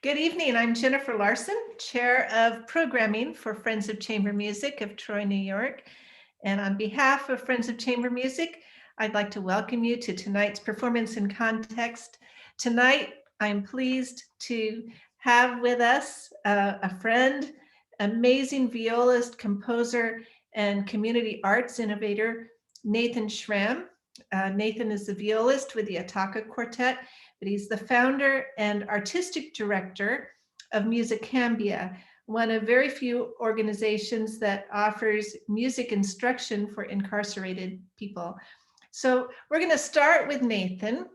Good evening. I'm Jennifer Laursen, Chair of Programming for Friends of Chamber Music of Troy, New York. And on behalf of Friends of Chamber Music, I'd like to welcome you to tonight's Performance in Context. Tonight, I'm pleased to have with us a friend, amazing violist, composer, and community arts innovator, Nathan Schram. Nathan is the violist with the Ataka Quartet, but he's the founder and artistic director of Musicambia, one of very few organizations that offers music instruction for incarcerated people. So we're going to start with Nathan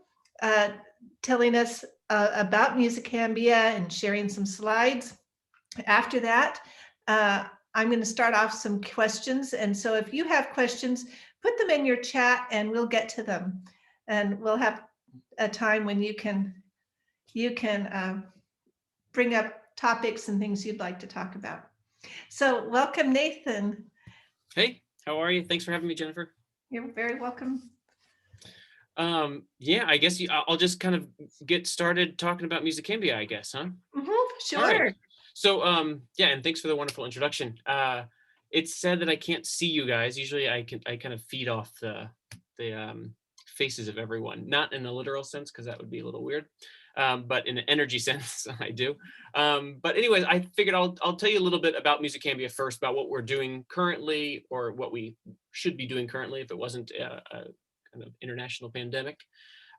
telling us about Musicambia and sharing some slides. After that, I'm going to start off some questions. And so if you have questions, put them in your chat and we'll get to them. And we'll have a time when you can bring up topics and things you'd like to talk about. So welcome, Nathan. Hey, how are you? Thanks for having me, Jennifer. You're very welcome. Yeah, I guess I'll just kind of get started talking about Musicambia, I guess, huh? Sure. All right. So, yeah, and thanks for the wonderful introduction. It's said that I can't see you guys. Usually I kind of feed off the faces of everyone, not in a literal sense, because that would be a little weird. But in an energy sense, I do. But anyways, I figured I'll tell you a little bit about Musicambia first, about what we're doing currently, or what we should be doing currently if it wasn't a kind of international pandemic.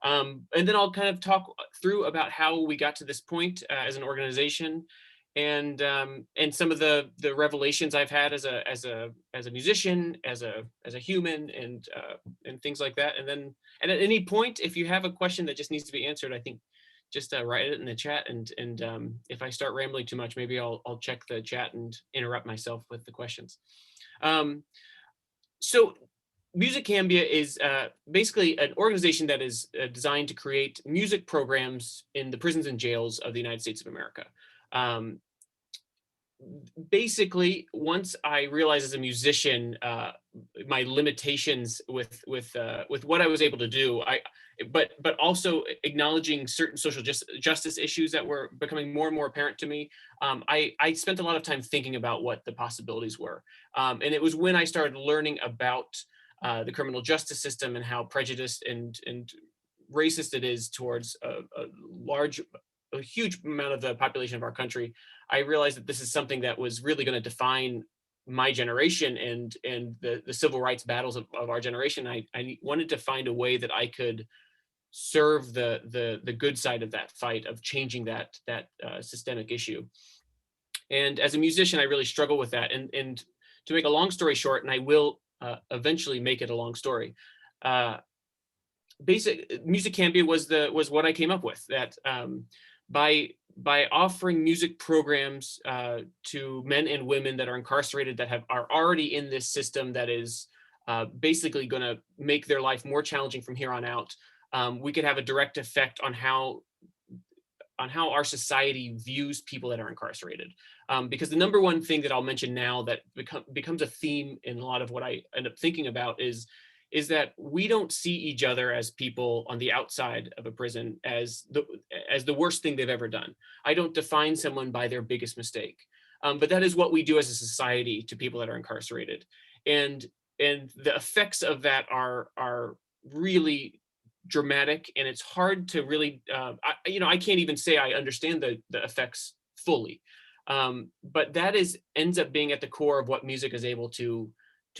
And then I'll kind of talk through about how we got to this point as an organization, and some of the revelations I've had as a musician, as a human, and things like that. And at any point, if you have a question that just needs to be answered, I think just write it in the chat, and if I start rambling too much, maybe I'll check the chat and interrupt myself with the questions. So Musicambia is basically an organization that is designed to create music programs in the prisons and jails of the United States of America. Basically, once I realized as a musician my limitations with what I was able to do, but also acknowledging certain social justice issues that were becoming more and more apparent to me, I spent a lot of time thinking about what the possibilities were, and it was when I started learning about the criminal justice system and how prejudiced and racist it is towards a huge amount of the population of our country. I realized that this is something that was really going to define my generation and the civil rights battles of our generation. I wanted to find a way that I could serve the good side of that fight, of changing that systemic issue. And as a musician, I really struggle with that. And to make a long story short, and I will eventually make it a long story, Musicambia was what I came up with, that by offering music programs to men and women that are incarcerated, that are already in this system that is basically going to make their life more challenging from here on out, we could have a direct effect on how our society views people that are incarcerated. Because the number one thing that I'll mention now that becomes a theme in a lot of what I end up thinking about is that we don't see each other as people on the outside of a prison as the worst thing they've ever done. I don't define someone by their biggest mistake, but that is what we do as a society to people that are incarcerated, and the effects of that are really dramatic, and it's hard to really, I can't even say I understand the effects fully, but that ends up being at the core of what music is able to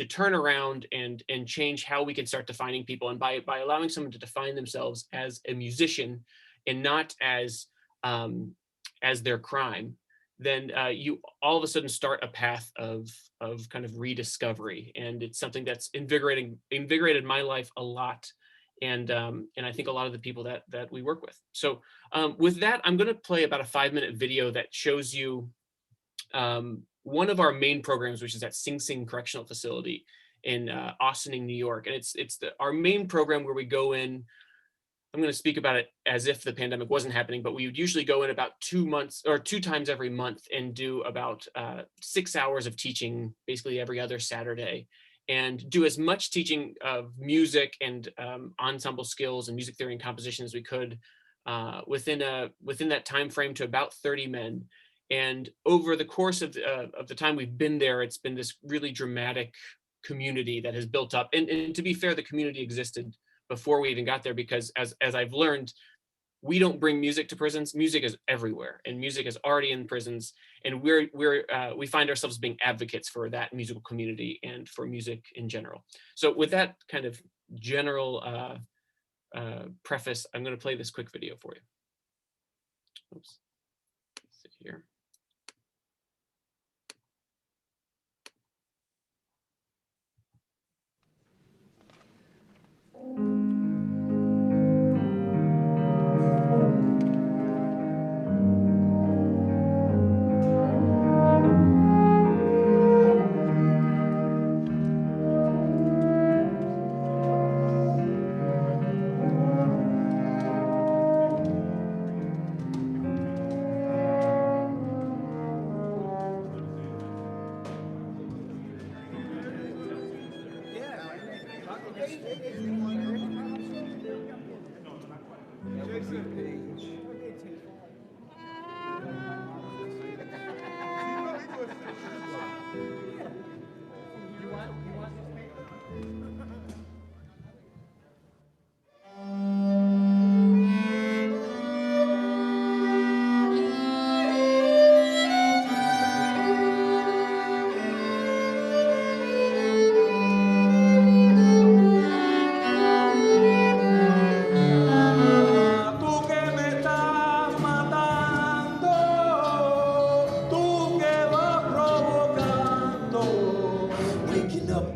turn around and change how we can start defining people. And by allowing someone to define themselves as a musician and not as their crime, then you all of a sudden start a path of kind of rediscovery. And it's something that's invigorated my life a lot. And I think a lot of the people that we work with. So with that, I'm going to play about a 5-minute video that shows you one of our main programs, which is at Sing Sing Correctional Facility in Austining, New York. And it's our main program where we go in. I'm going to speak about it as if the pandemic wasn't happening, but we would usually go in about 2 months or 2 times every month and do about 6 hours of teaching, basically every other Saturday, and do as much teaching of music and ensemble skills and music theory and composition as we could, within that time frame to about 30 men. And over the course of the time we've been there, it's been this really dramatic community that has built up. And to be fair, the community existed before we even got there, because as I've learned, we don't bring music to prisons. Music is everywhere, and music is already in prisons. And we find ourselves being advocates for that musical community and for music in general. So with that kind of general preface, I'm going to play this quick video for you. Oops. Let's see here.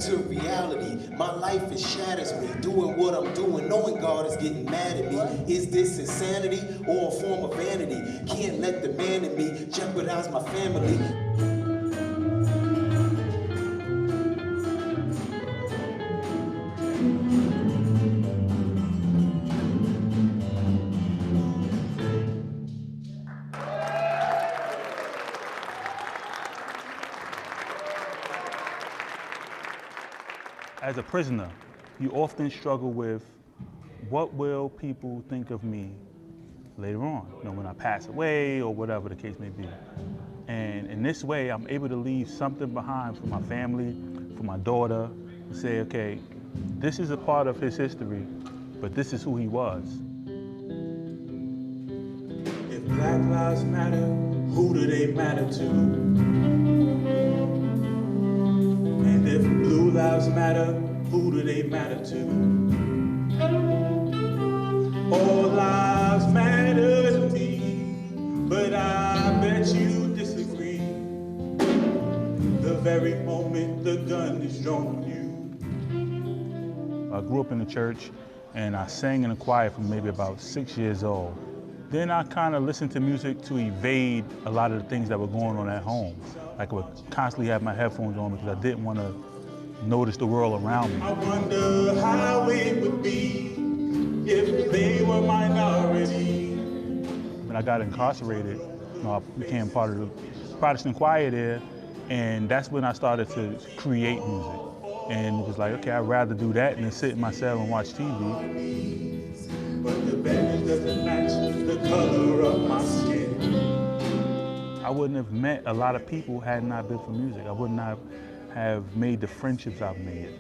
To reality, my life it shatters me. Doing what I'm doing, knowing God is getting mad at me. Is this insanity or a form of vanity? Can't let the man in me jeopardize my family. As a prisoner, you often struggle with what will people think of me later on, when I pass away or whatever the case may be. And in this way, I'm able to leave something behind for my family, for my daughter, and say, okay, this is a part of his history, but this is who he was. If Black Lives Matter, who do they matter to? And if Blue Lives Matter, who do they matter to? All lives matter to me, but I bet you disagree. The very moment the gun is drawn on you. I grew up in the church and I sang in a choir from maybe about 6 years old. Then I kind of listened to music to evade a lot of the things that were going on at home. Like I would constantly have my headphones on because I didn't want to notice the world around me. I wonder how it would be if they were minority. When I got incarcerated, I became part of the Protestant choir there, and that's when I started to create music. And it was like, okay, I'd rather do that than sit in my cell and watch TV. But the bandage doesn't match the color of my skin. I wouldn't have met a lot of people had it not been for music. I would not have made the friendships I've made.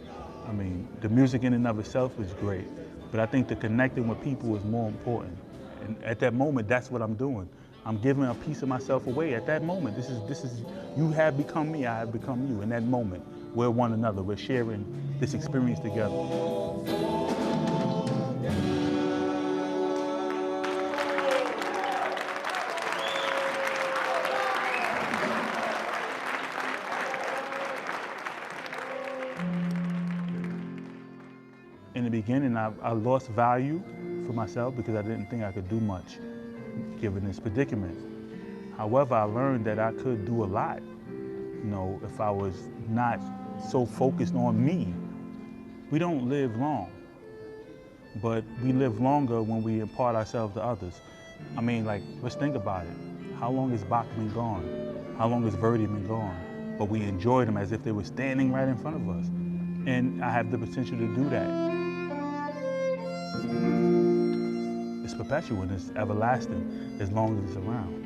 I mean, the music in and of itself is great, but I think the connecting with people is more important. And at that moment, that's what I'm doing. I'm giving a piece of myself away at that moment. This is, you have become me, I have become you. In that moment, we're one another. We're sharing this experience together. In the beginning, I lost value for myself because I didn't think I could do much given this predicament. However, I learned that I could do a lot, if I was not so focused on me. We don't live long, but we live longer when we impart ourselves to others. I mean, let's think about it. How long has Bach been gone? How long has Verdi been gone? But we enjoyed them as if they were standing right in front of us. And I have the potential to do that. it's perpetual and it's everlasting as long as it's around.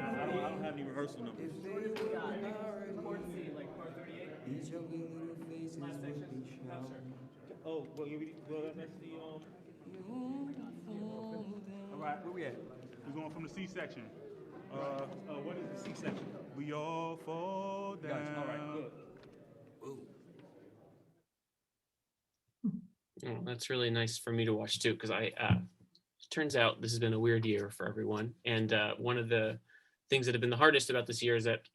I don't have any rehearsal numbers. Oh, well, let's see. All right, where we at? We're going from the C section. What is the C section? We all fall down. Gotcha. All right, good. Oh, that's really nice for me to watch too, because turns out this has been a weird year for everyone. And one of the things that have been the hardest about this year is that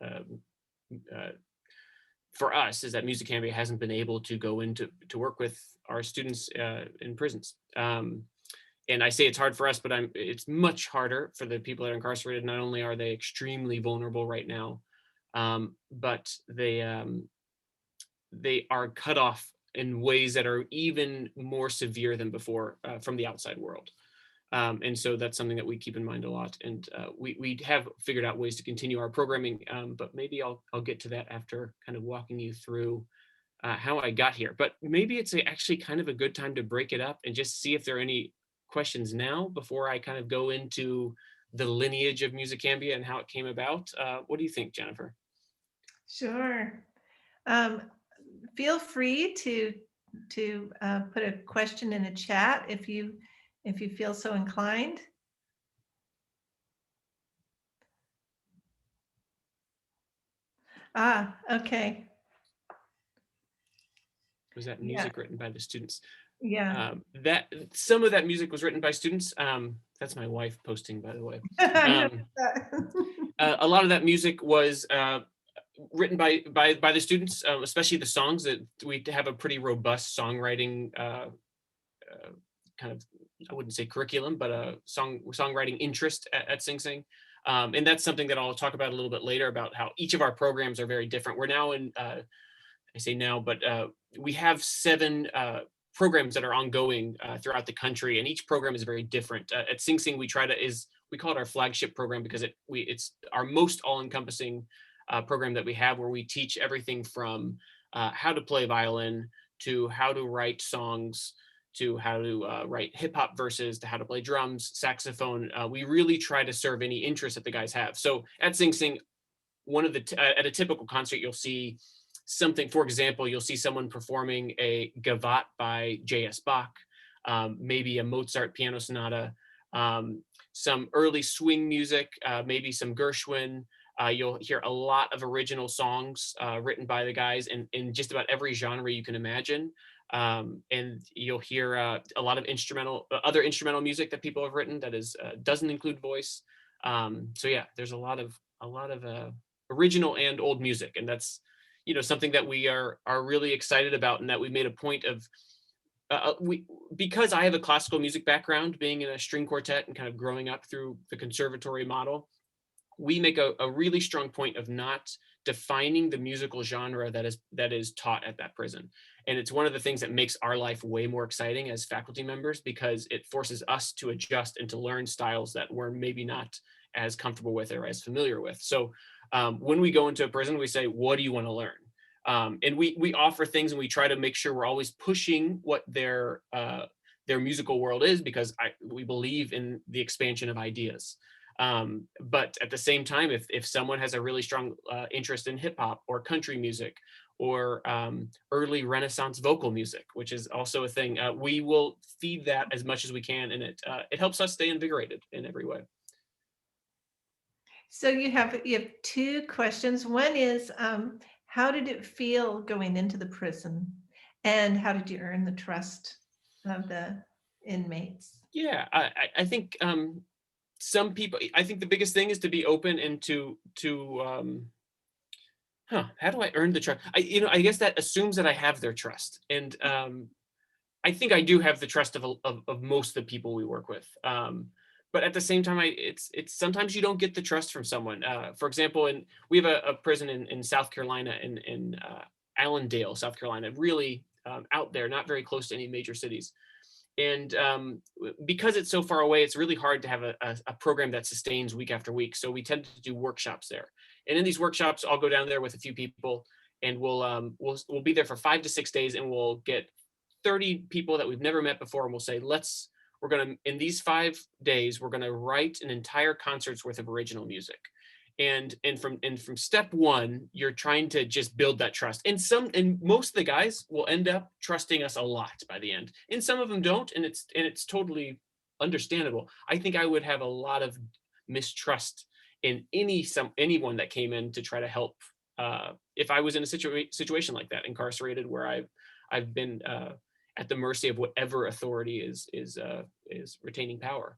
for us is that Musicambia hasn't been able to go into to work with our students in prisons. And I say it's hard for us, but it's much harder for the people that are incarcerated. Not only are they extremely vulnerable right now, but they are cut off in ways that are even more severe than before from the outside world. And so that's something that we keep in mind a lot. And we have figured out ways to continue our programming, but maybe I'll get to that after kind of walking you through how I got here. But maybe it's actually kind of a good time to break it up and just see if there are any questions now before I kind of go into the lineage of Musicambia and how it came about. What do you think, Jennifer? Sure. Feel free to put a question in a chat if you feel so inclined. Okay. Was that music written by the students? Yeah. That some of that music was written by students. That's my wife posting, by the way. A lot of that music was written by the students, especially the songs. That we have a pretty robust songwriting kind of, I wouldn't say curriculum, but a songwriting interest at Sing Sing. And that's something that I'll talk about a little bit later about how each of our programs are very different. We're now in, I say now, but we have 7 programs that are ongoing throughout the country, and each program is very different. At Sing Sing, we call it our flagship program because it's our most all-encompassing program that we have, where we teach everything from how to play violin to how to write songs to how to write hip hop verses to how to play drums, saxophone. We really try to serve any interest that the guys have. So at Sing Sing, at a typical concert, you'll see something. For example, you'll see someone performing a Gavotte by J.S. Bach, maybe a Mozart piano sonata, some early swing music, maybe some Gershwin. You'll hear a lot of original songs written by the guys in just about every genre you can imagine. And you'll hear a lot of other instrumental music that people have written that doesn't include voice. So yeah, there's a lot of original and old music, and that's something that we are really excited about, and that we made a point of. Because I have a classical music background, being in a string quartet and kind of growing up through the conservatory model, we make a really strong point of not defining the musical genre that is taught at that prison. And it's one of the things that makes our life way more exciting as faculty members, because it forces us to adjust and to learn styles that we're maybe not as comfortable with or as familiar with. So when we go into a prison, we say, what do you want to learn? And we offer things, and we try to make sure we're always pushing what their musical world is, because we believe in the expansion of ideas. But at the same time, if someone has a really strong interest in hip hop or country music or early Renaissance vocal music, which is also a thing, we will feed that as much as we can, and it helps us stay invigorated in every way. So you have 2 questions. One is, how did it feel going into the prison, and how did you earn the trust of the inmates? Yeah, I think some people. I think the biggest thing is to be open and to how do I earn the trust? I guess that assumes that I have their trust, and I think I do have the trust of most of the people we work with. but at the same time, it's sometimes you don't get the trust from someone. For example, we have a prison in South Carolina, in Allendale, South Carolina, really out there, not very close to any major cities. And because it's so far away, it's really hard to have a program that sustains week after week. So we tend to do workshops there. And in these workshops, I'll go down there with a few people, and we'll be there for 5 to 6 days, and we'll get 30 people that we've never met before, and we'll say, we're gonna, in these 5 days, we're gonna write an entire concert's worth of original music. And from step one, you're trying to just build that trust. And most of the guys will end up trusting us a lot by the end. And some of them don't, and it's totally understandable. I think I would have a lot of mistrust in anyone that came in to try to help if I was in a situation like that, incarcerated, where I've been at the mercy of whatever authority is retaining power.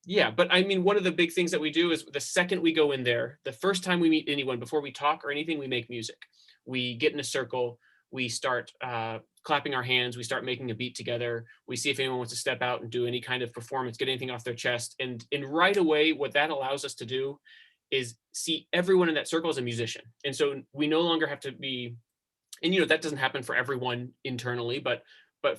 Yeah, but I mean, one of the big things that we do is the second we go in there, the first time we meet anyone, before we talk or anything, we make music. We get in a circle, we start clapping our hands, we start making a beat together, we see if anyone wants to step out and do any kind of performance, get anything off their chest. And right away, what that allows us to do is see everyone in that circle as a musician. And so we no longer have to be, and that doesn't happen for everyone internally, but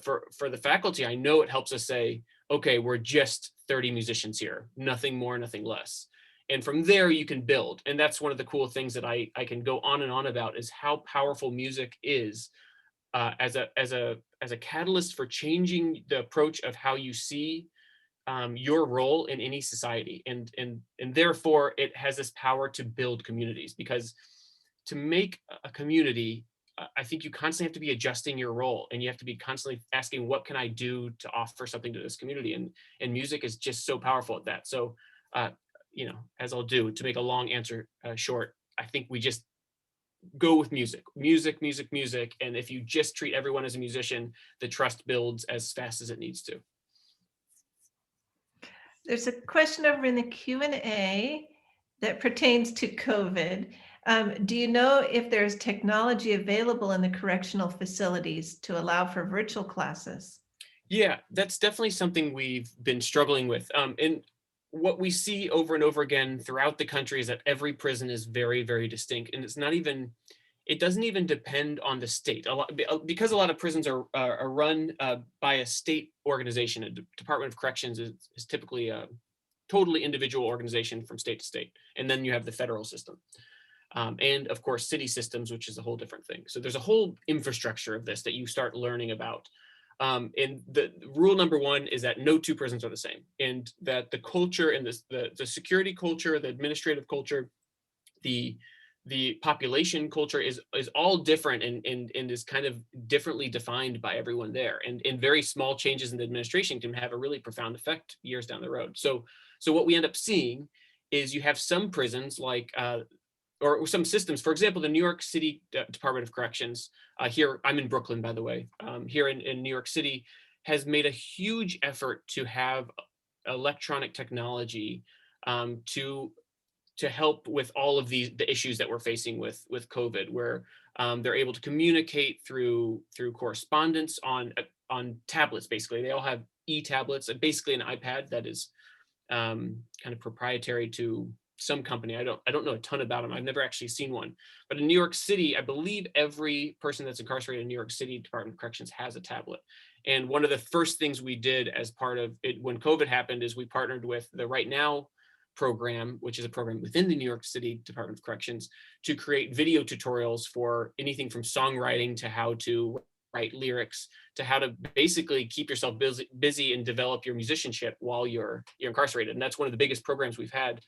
for the faculty, I know it helps us say, okay, we're just 30 musicians here, nothing more, nothing less. And from there you can build. And that's one of the cool things that I can go on and on about, is how powerful music is as a catalyst for changing the approach of how you see your role in any society. And therefore it has this power to build communities, because to make a community, I think you constantly have to be adjusting your role, and you have to be constantly asking, what can I do to offer something to this community? And music is just so powerful at that. So, as I'll do, to make a long answer short, I think we just go with music. And if you just treat everyone as a musician, the trust builds as fast as it needs to. There's a question over in the Q&A that pertains to COVID. Do you know if there's technology available in the correctional facilities to allow for virtual classes? Yeah, that's definitely something we've been struggling with. And what we see over and over again throughout the country is that every prison is very, very distinct. And it doesn't even depend on the state. Because a lot of prisons are run by a state organization. A Department of Corrections is typically a totally individual organization from state to state. And then you have the federal system. And of course, city systems, which is a whole different thing. So there's a whole infrastructure of this that you start learning about. And the rule number one is that no two prisons are the same, and that the culture and the security culture, the administrative culture, the population culture is all different and is kind of differently defined by everyone there. And very small changes in the administration can have a really profound effect years down the road. So what we end up seeing is you have some prisons like or some systems. For example, the New York City Department of Corrections, here, I'm in Brooklyn, by the way, here in New York City, has made a huge effort to have electronic technology to help with all of the issues that we're facing with COVID, where they're able to communicate through correspondence on tablets. Basically, they all have e-tablets, basically an iPad that is kind of proprietary to some company. I don't know a ton about them. I've never actually seen one. But in New York City, I believe every person that's incarcerated in New York City Department of Corrections has a tablet. And one of the first things we did as part of it when COVID happened is we partnered with the Right Now program, which is a program within the New York City Department of Corrections, to create video tutorials for anything from songwriting to how to write lyrics, to how to basically keep yourself busy and develop your musicianship while you're incarcerated. And that's one of the biggest programs we've had,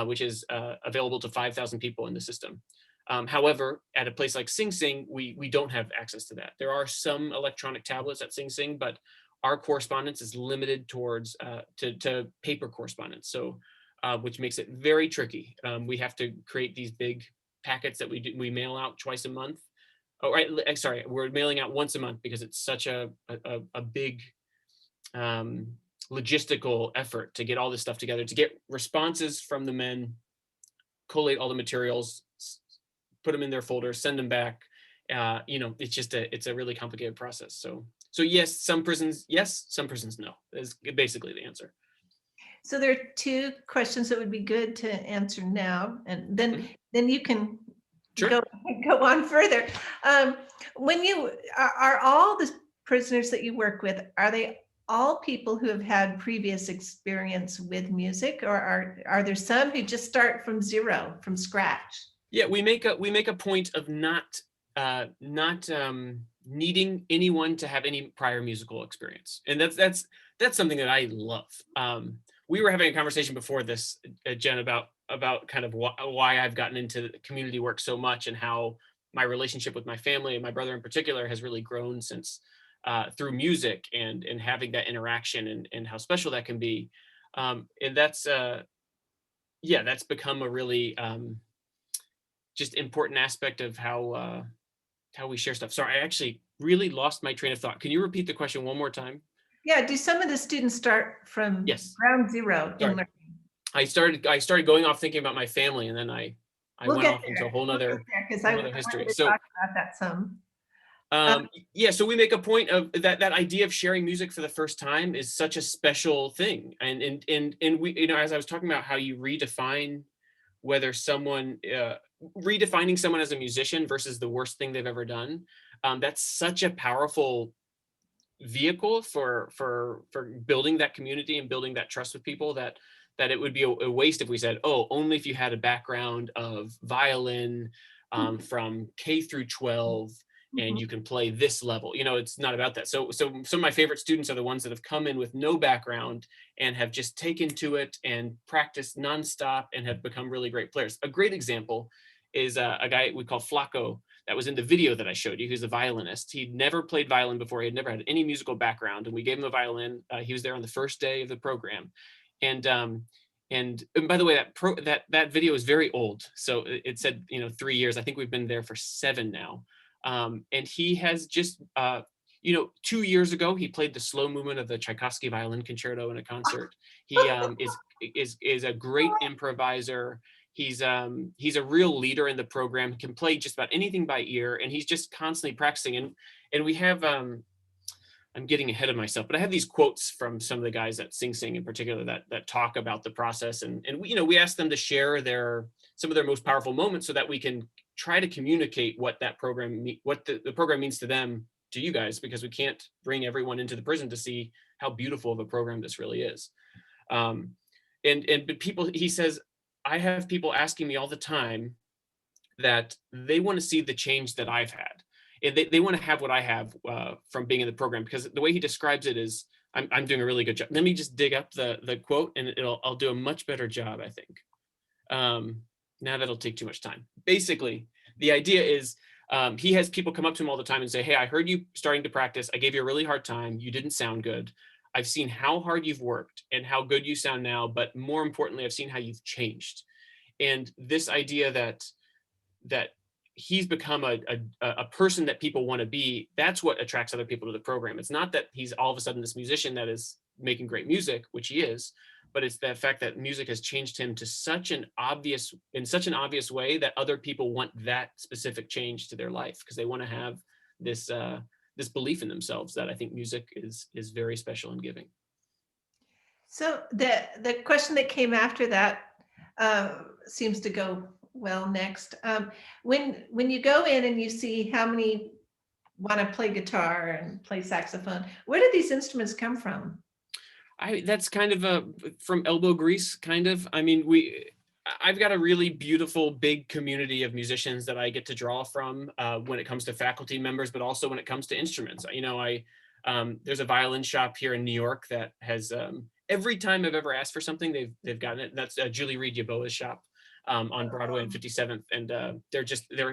which is available to 5,000 people in the system. However, at a place like Sing Sing, we don't have access to that. There are some electronic tablets at Sing Sing, but our correspondence is limited towards to paper correspondence. So, which makes it very tricky. We have to create these big packets that we mail out twice a month. Oh, right. Sorry, we're mailing out once a month because it's such a big logistical effort to get all this stuff together, to get responses from the men, collate all the materials, put them in their folders, send them back, it's a really complicated process. So yes, some prisons yes, some prisons no, is basically the answer. So there are two questions that would be good to answer now, and then you can Sure. go on further. When you are all the prisoners that you work with, are they all people who have had previous experience with music, or are there some who just start from zero, from scratch? Yeah, we make a point of not needing anyone to have any prior musical experience, and that's something that I love. We were having a conversation before this, Jen, about kind of why I've gotten into community work so much, and how my relationship with my family and my brother in particular has really grown since through music and having that interaction, and how special that can be. And that's that's become a really just important aspect of how we share stuff. Sorry, I actually really lost my train of thought. Can you repeat the question one more time? Yeah, do some of the students start from Yes. ground zero in Sorry. learning? I started going off thinking about my family, and then I We'll went get off into there. a whole nother Because I wanted history. to So talk about that some. yeah, so we make a point of that idea of sharing music for the first time is such a special thing. And we, as I was talking about how you redefine whether someone redefining someone as a musician versus the worst thing they've ever done, that's such a powerful vehicle for building that community and building that trust with people, that it would be a waste if we said, oh, only if you had a background of violin from K through 12 and you can play this level. It's not about that. So some of my favorite students are the ones that have come in with no background and have just taken to it and practiced nonstop and have become really great players. A great example is a guy we call Flacco that was in the video that I showed you. He's a violinist. He'd never played violin before. He had never had any musical background, and we gave him a violin. He was there on the first day of the program. And by the way, that video is very old. So it said 3 years. I think we've been there for 7 now. And he has just 2 years ago he played the slow movement of the Tchaikovsky violin concerto in a concert. He is a great improviser. He's a real leader in the program. He can play just about anything by ear, and he's just constantly practicing. And we have I'm getting ahead of myself, but I have these quotes from some of the guys at Sing Sing in particular that talk about the process, and we ask them to share some of their most powerful moments so that we can try to communicate what that program what the program means to them, to you guys, because we can't bring everyone into the prison to see how beautiful of a program this really is. But people, he says, I have people asking me all the time that they want to see the change that I've had. And they want to have what I have from being in the program, because the way he describes it is, I'm doing a really good job. Let me just dig up the quote, and I'll do a much better job, I think. Now that'll take too much time. Basically, the idea is he has people come up to him all the time and say, hey, I heard you starting to practice. I gave you a really hard time. You didn't sound good. I've seen how hard you've worked and how good you sound now. But more importantly, I've seen how you've changed. And this idea that he's become a person that people want to be, that's what attracts other people to the program. It's not that he's all of a sudden this musician that is making great music, which he is, but it's the fact that music has changed him to such an obvious way that other people want that specific change to their life, because they want to have this belief in themselves that I think music is very special and giving. So the question that came after that seems to go well next. When you go in and you see how many want to play guitar and play saxophone, where do these instruments come from? That's kind of from elbow grease, kind of. I mean, I've got a really beautiful, big community of musicians that I get to draw from when it comes to faculty members, but also when it comes to instruments. There's a violin shop here in New York that has every time I've ever asked for something, they've gotten it. That's Julie Reed Yaboa's shop on Broadway and 57th, and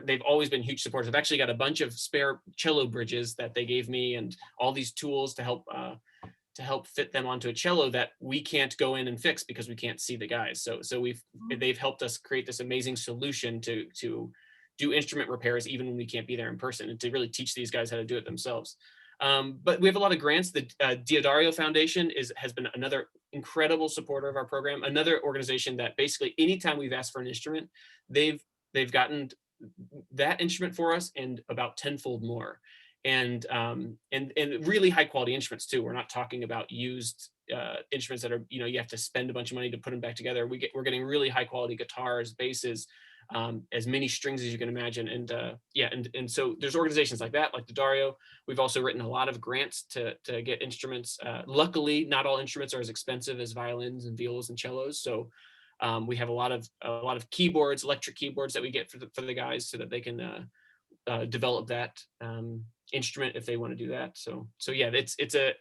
they've always been huge supporters. I've actually got a bunch of spare cello bridges that they gave me, and all these tools to help fit them onto a cello that we can't go in and fix because we can't see the guys. So they've helped us create this amazing solution to do instrument repairs even when we can't be there in person, and to really teach these guys how to do it themselves. But we have a lot of grants. The Diodario Foundation has been another incredible supporter of our program. Another organization that basically anytime we've asked for an instrument, they've gotten that instrument for us and about tenfold more. And really high quality instruments too. We're not talking about used instruments that are, you have to spend a bunch of money to put them back together. We're getting really high quality guitars, basses, as many strings as you can imagine. And so there's organizations like that, like the Dario. We've also written a lot of grants to get instruments. Luckily, not all instruments are as expensive as violins and violas and cellos. So we have a lot of keyboards, electric keyboards that we get for the guys so that they can develop that instrument if they want to do that. So yeah, it's a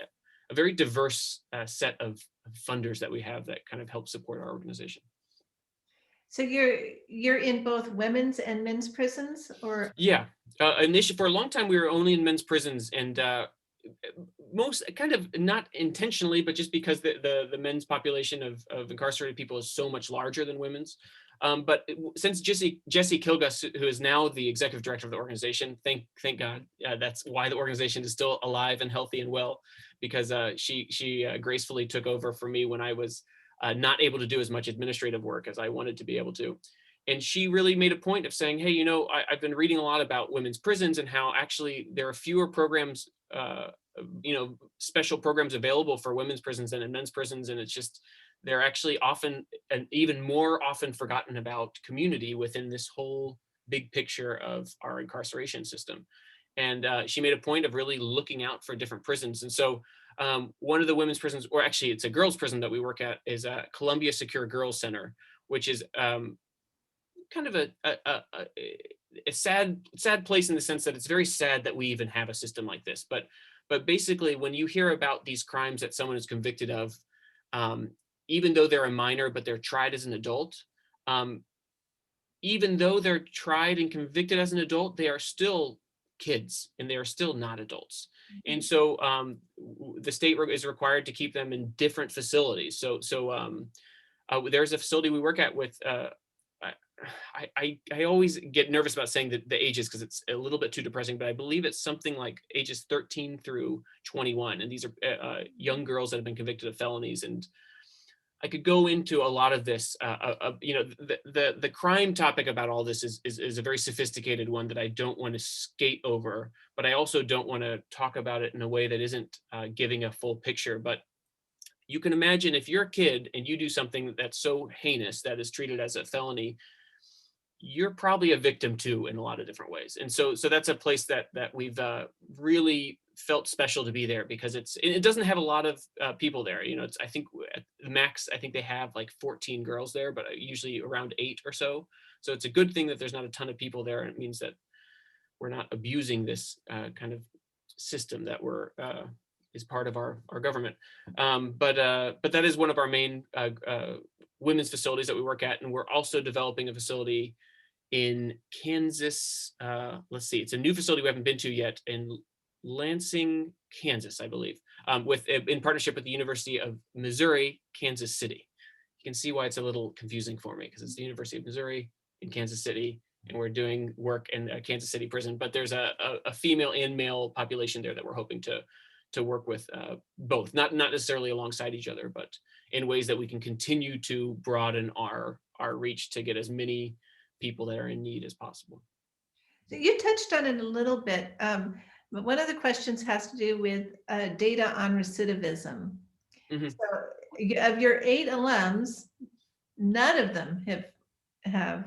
very diverse set of funders that we have that kind of help support our organization. So you're in both women's and men's prisons, or? Yeah, initially for a long time we were only in men's prisons, and most kind of not intentionally, but just because the men's population of incarcerated people is so much larger than women's. But since Jessie Kilgus, who is now the executive director of the organization, thank God, that's why the organization is still alive and healthy and well, because she gracefully took over for me when I was not able to do as much administrative work as I wanted to be able to. And she really made a point of saying, hey, I've been reading a lot about women's prisons and how actually there are fewer programs, special programs available for women's prisons than in men's prisons. And it's just, they're actually often an even more often forgotten about community within this whole big picture of our incarceration system. And she made a point of really looking out for different prisons. And so one of the women's prisons, or actually it's a girls' prison that we work at, is Columbia Secure Girls Center, which is kind of a sad place in the sense that it's very sad that we even have a system like this. But basically, when you hear about these crimes that someone is convicted of, even though they're a minor, but they're tried as an adult, even though they're tried and convicted as an adult, they are still kids and they are still not adults. And so the state is required to keep them in different facilities. So there's a facility we work at with, I always get nervous about saying the ages because it's a little bit too depressing, but I believe it's something like ages 13 through 21. And these are young girls that have been convicted of felonies. And I could go into a lot of this. The crime topic about all this is a very sophisticated one that I don't want to skate over, but I also don't want to talk about it in a way that isn't giving a full picture. But you can imagine if you're a kid and you do something that's so heinous that is treated as a felony, you're probably a victim too in a lot of different ways. And so that's a place that we've really felt special to be there, because it doesn't have a lot of people there. It's, I think at the max, I think they have like 14 girls there, but usually around 8 or so. So it's a good thing that there's not a ton of people there. And it means that we're not abusing this kind of system that is part of our government. But that is one of our main women's facilities that we work at. And we're also developing a facility in Kansas. Let's see, it's a new facility we haven't been to yet in Lansing, Kansas, I believe, in partnership with the University of Missouri, Kansas City. You can see why it's a little confusing for me, because it's the University of Missouri in Kansas City, and we're doing work in a Kansas City prison. But there's a female and male population there that we're hoping to work with both, not necessarily alongside each other, but in ways that we can continue to broaden our reach to get as many people that are in need as possible. So you touched on it a little bit, but one of the questions has to do with data on recidivism. Mm-hmm. So of your 8 alums, none of them have.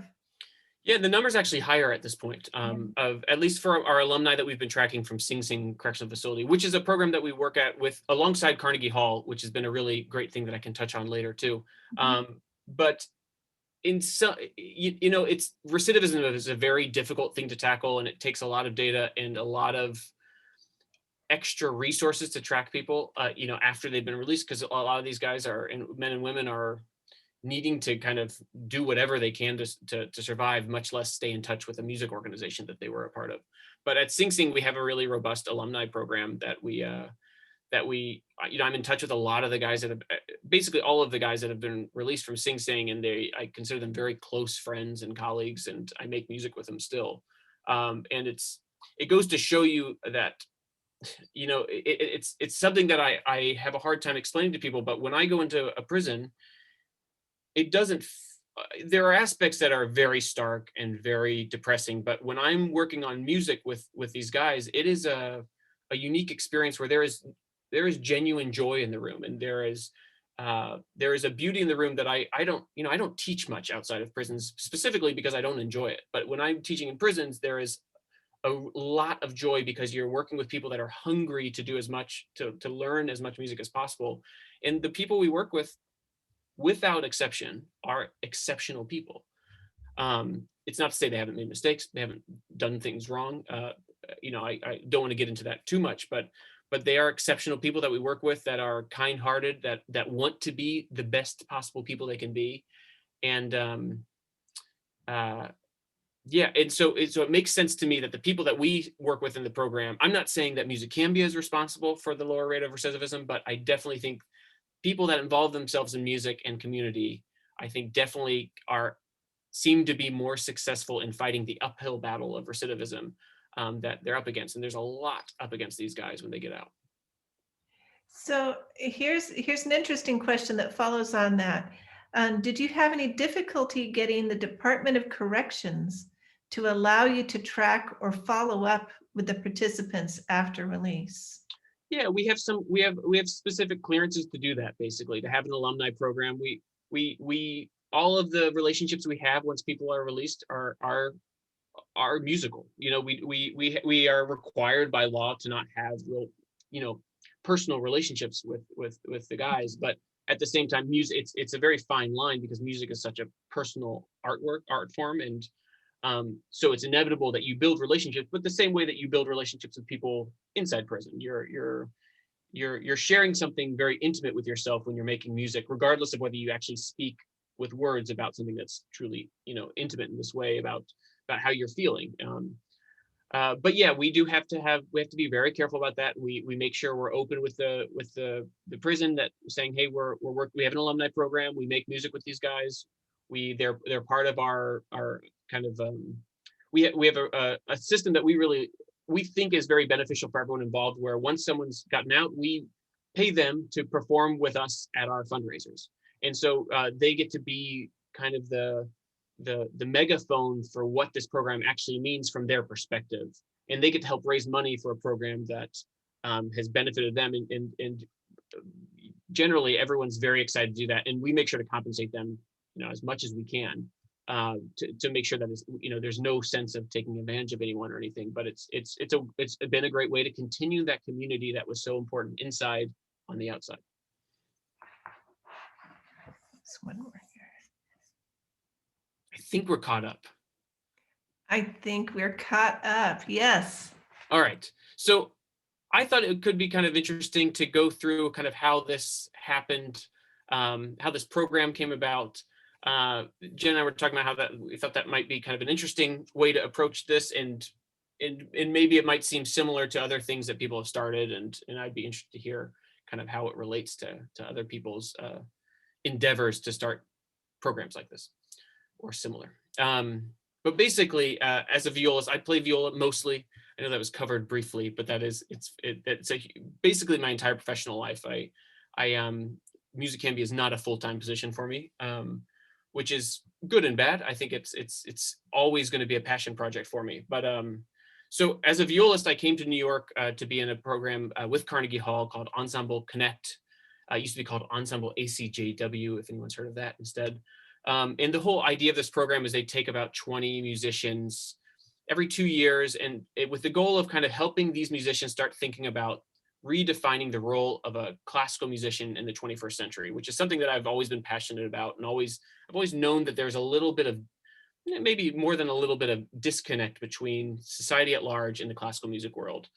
Yeah, the number's actually higher at this point, of at least for our alumni that we've been tracking from Sing Sing Correctional Facility, which is a program that we work at with alongside Carnegie Hall, which has been a really great thing that I can touch on later too. Mm-hmm. But in some, it's recidivism is a very difficult thing to tackle, and it takes a lot of data and a lot of extra resources to track people, after they've been released, because a lot of these guys men and women are needing to kind of do whatever they can to survive, much less stay in touch with a music organization that they were a part of. But at Sing Sing, we have a really robust alumni program that I'm in touch with a lot of the guys that have, basically all of the guys that have been released from Sing Sing, and I consider them very close friends and colleagues, and I make music with them still. And it goes to show you that, it's something that I have a hard time explaining to people, but when I go into a prison, it doesn't, there are aspects that are very stark and very depressing, but when I'm working on music with these guys, it is a unique experience where there is genuine joy in the room, and there is a beauty in the room that I don't teach much outside of prisons, specifically because I don't enjoy it. But when I'm teaching in prisons, there is a lot of joy because you're working with people that are hungry to do as much, to learn as much music as possible. And the people we work with, without exception, are exceptional people. It's not to say they haven't made mistakes, they haven't done things wrong. I don't want to get into that too much, but they are exceptional people that we work with, that are kind-hearted, that want to be the best possible people they can be. And and so it makes sense to me that the people that we work with in the program, I'm not saying that Musicambia is responsible for the lower rate of recidivism, but I definitely think people that involve themselves in music and community, I think definitely seem to be more successful in fighting the uphill battle of recidivism that they're up against. And there's a lot up against these guys when they get out. So here's an interesting question that follows on that. Did you have any difficulty getting the Department of Corrections to allow you to track or follow up with the participants after release? Yeah, we have specific clearances to do that, basically, to have an alumni program. We all of the relationships we have once people are released are musical. We are required by law to not have real, personal relationships with the guys, but at the same time, music, it's a very fine line, because music is such a personal art form, and so it's inevitable that you build relationships, but the same way that you build relationships with people inside prison. You're sharing something very intimate with yourself when you're making music, regardless of whether you actually speak with words about something that's truly, intimate in this way about how you're feeling. But yeah, we have to be very careful about that. We make sure we're open with the prison, that saying, hey, we have an alumni program. We make music with these guys. They're part of our kind of we have a system that we think is very beneficial for everyone involved, where once someone's gotten out, we pay them to perform with us at our fundraisers. And so they get to be kind of the megaphone for what this program actually means from their perspective. And they get to help raise money for a program that has benefited them. And generally everyone's very excited to do that. And we make sure to compensate them, as much as we can, to make sure that there's no sense of taking advantage of anyone or anything. But it's been a great way to continue that community that was so important inside on the outside. There's one more here. I think we're caught up. I think we're caught up. Yes. All right. So I thought it could be kind of interesting to go through kind of how this happened, how this program came about. Jen and I were talking about how we thought that might be kind of an interesting way to approach this, and maybe it might seem similar to other things that people have started, and I'd be interested to hear kind of how it relates to other people's endeavors to start programs like this or similar. But basically, as a violist, I play viola mostly. I know that was covered briefly, but it's basically my entire professional life. Musicambia is not a full-time position for me, which is good and bad. I think it's always going to be a passion project for me. But so as a violist, I came to New York to be in a program with Carnegie Hall called Ensemble Connect. It used to be called Ensemble ACJW, if anyone's heard of that instead. And the whole idea of this program is they take about 20 musicians every 2 years, and with the goal of kind of helping these musicians start thinking about redefining the role of a classical musician in the 21st century, which is something that I've always been passionate about, and I've always known that there's a little bit of, maybe more than a little bit of, disconnect between society at large and the classical music world.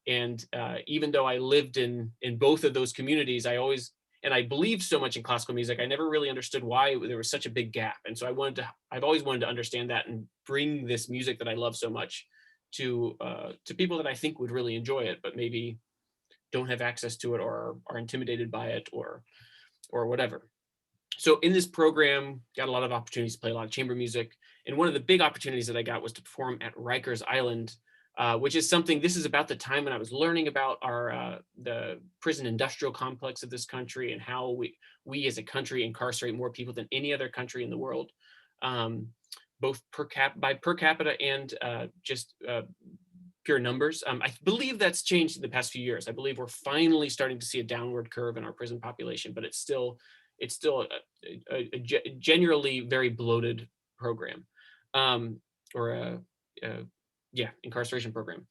And even though I lived in both of those communities, I believed so much in classical music, I never really understood why there was such a big gap. And so I've always wanted to understand that and bring this music that I love so much to people that I think would really enjoy it, but maybe don't have access to it or are intimidated by it or whatever. So in this program, got a lot of opportunities to play a lot of chamber music. And one of the big opportunities that I got was to perform at Rikers Island, which is something, this is about the time when I was learning about the prison industrial complex of this country and how we as a country incarcerate more people than any other country in the world. both by per capita and just pure numbers. I believe that's changed in the past few years. I believe we're finally starting to see a downward curve in our prison population, but it's still a generally very bloated program, or incarceration program.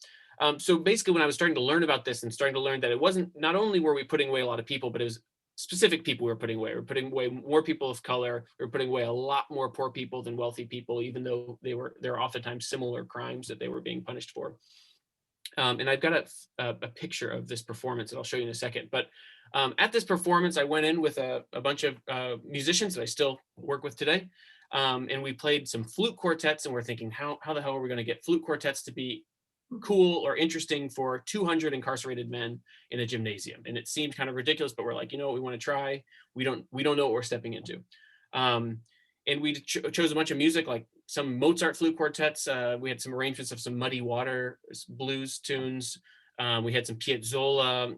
So basically, when I was starting to learn about this and starting to learn that it wasn't, not only were we putting away a lot of people, but it was specific people we were putting away. We were putting away more people of color. We were putting away a lot more poor people than wealthy people, even though there are oftentimes similar crimes that they were being punished for. And I've got a picture of this performance that I'll show you in a second. But at this performance, I went in with a bunch of musicians that I still work with today. And we played some flute quartets, and we're thinking, how the hell are we going to get flute quartets to be cool or interesting for 200 incarcerated men in a gymnasium? And it seemed kind of ridiculous, but we're like, you know what, we want to try. We don't know what we're stepping into. And we chose a bunch of music, like some Mozart flute quartets. We had some arrangements of some Muddy Water blues tunes. We had some Piazzolla,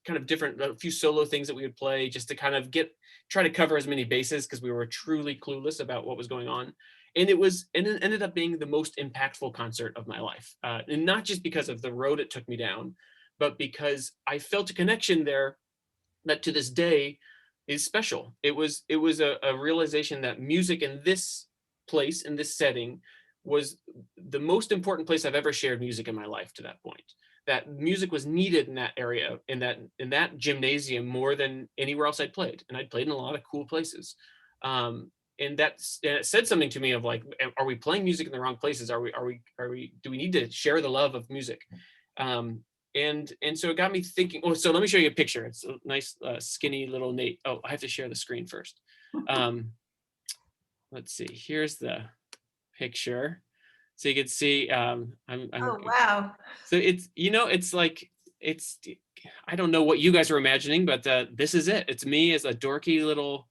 kind of different, a few solo things that we would play just to kind of try to cover as many bases, because we were truly clueless about what was going on. And it ended up being the most impactful concert of my life. And not just because of the road it took me down, but because I felt a connection there that to this day is special. It was a realization that music in this place, in this setting, was the most important place I've ever shared music in my life to that point. That music was needed in that area, in that gymnasium, more than anywhere else I'd played. And I'd played in a lot of cool places. And it said something to me of like, are we playing music in the wrong places? Do we need to share the love of music? And so it got me thinking. Oh, so let me show you a picture. It's a nice skinny little Nate. Oh, I have to share the screen first. Let's see. Here's the picture, so you can see. Oh, wow. So it's like, I don't know what you guys are imagining, but this is it. It's me as a dorky little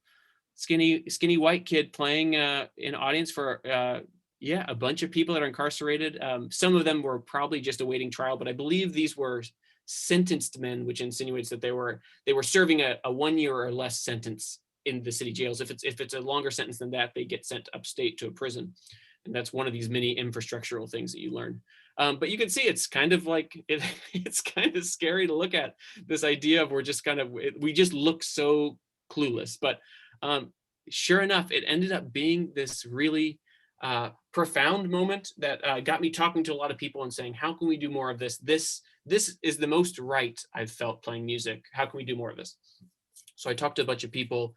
skinny white kid playing in audience for a bunch of people that are incarcerated. Some of them were probably just awaiting trial, but I believe these were sentenced men, which insinuates that they were serving a 1 year or less sentence in the city jails. If it's a longer sentence than that, they get sent upstate to a prison. And that's one of these many infrastructural things that you learn. But you can see it's kind of like, it's kind of scary to look at, this idea of we just look so clueless. But sure enough, it ended up being this really profound moment that got me talking to a lot of people and saying, how can we do more of this? This is the most right I've felt playing music. How can we do more of this? So I talked to a bunch of people,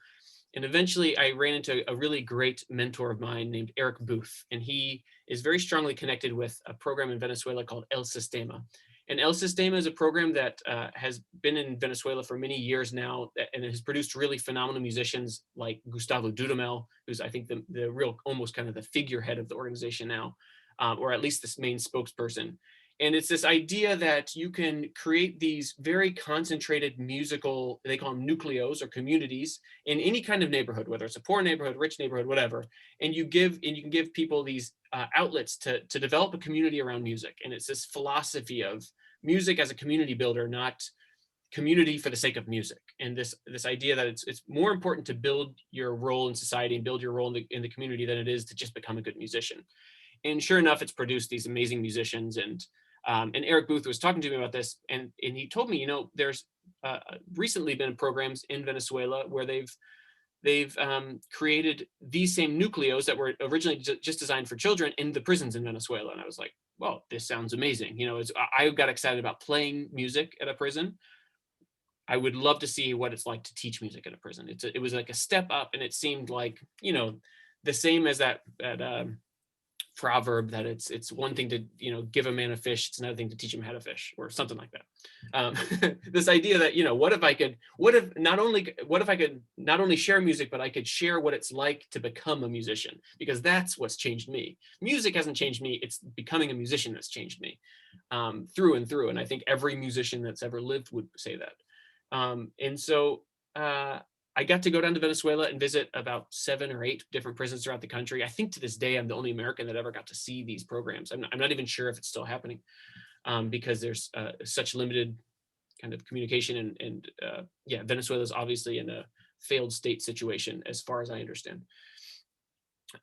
and eventually I ran into a really great mentor of mine named Eric Booth. And he is very strongly connected with a program in Venezuela called El Sistema. And El Sistema is a program that has been in Venezuela for many years now, and it has produced really phenomenal musicians like Gustavo Dudamel, who's I think the real, almost kind of the figurehead of the organization now, or at least this main spokesperson. And it's this idea that you can create these very concentrated musical, they call them nucleos or communities, in any kind of neighborhood, whether it's a poor neighborhood, rich neighborhood, whatever. And you can give people these outlets to develop a community around music. And it's this philosophy of music as a community builder, not community for the sake of music. And this idea that it's more important to build your role in society and build your role in the community than it is to just become a good musician. And sure enough, it's produced these amazing musicians. And Eric Booth was talking to me about this, and he told me, there's recently been programs in Venezuela where they've created these same nucleos that were originally just designed for children in the prisons in Venezuela. And I was like, well, this sounds amazing. I got excited about playing music at a prison. I would love to see what it's like to teach music at a prison. It was like a step up, and it seemed like, the same as that proverb that it's one thing to give a man a fish, it's another thing to teach him how to fish, or something like that. This idea that what if I could not only share music, but I could share what it's like to become a musician, because that's what's changed me. Music hasn't changed me, it's becoming a musician that's changed me through and through. And I think every musician that's ever lived would say that. And so I got to go down to Venezuela and visit about 7 or 8 different prisons throughout the country. I think to this day, I'm the only American that ever got to see these programs. I'm not even sure if it's still happening because there's such limited kind of communication. And Venezuela is obviously in a failed state situation, as far as I understand.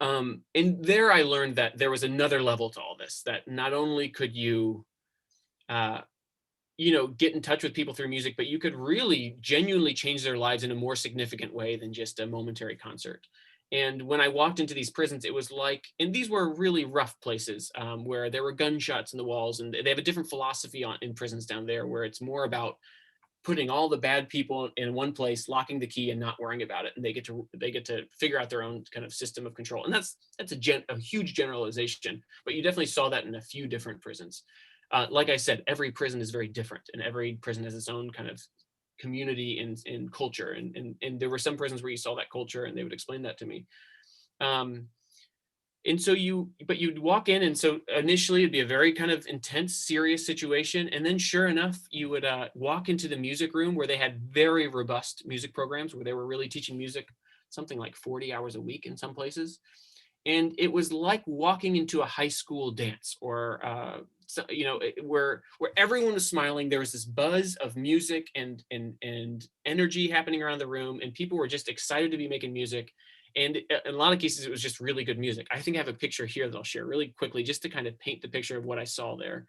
And there I learned that there was another level to all this, that not only could you, get in touch with people through music, but you could really genuinely change their lives in a more significant way than just a momentary concert. And when I walked into these prisons, it was like, and these were really rough places, where there were gunshots in the walls, and they have a different philosophy in prisons down there, where it's more about putting all the bad people in one place, locking the key, and not worrying about it, and they get to figure out their own kind of system of control. And that's a huge generalization, but you definitely saw that in a few different prisons. Like I said, every prison is very different, and every prison has its own kind of community and culture. And there were some prisons where you saw that culture, and they would explain that to me. And so you'd walk in, and so initially it'd be a very kind of intense, serious situation, and then sure enough, you would walk into the music room, where they had very robust music programs, where they were really teaching music, something like 40 hours a week in some places. And it was like walking into a high school dance, or where everyone was smiling. There was this buzz of music and energy happening around the room, and people were just excited to be making music. And in a lot of cases, it was just really good music. I think I have a picture here that I'll share really quickly, just to kind of paint the picture of what I saw there.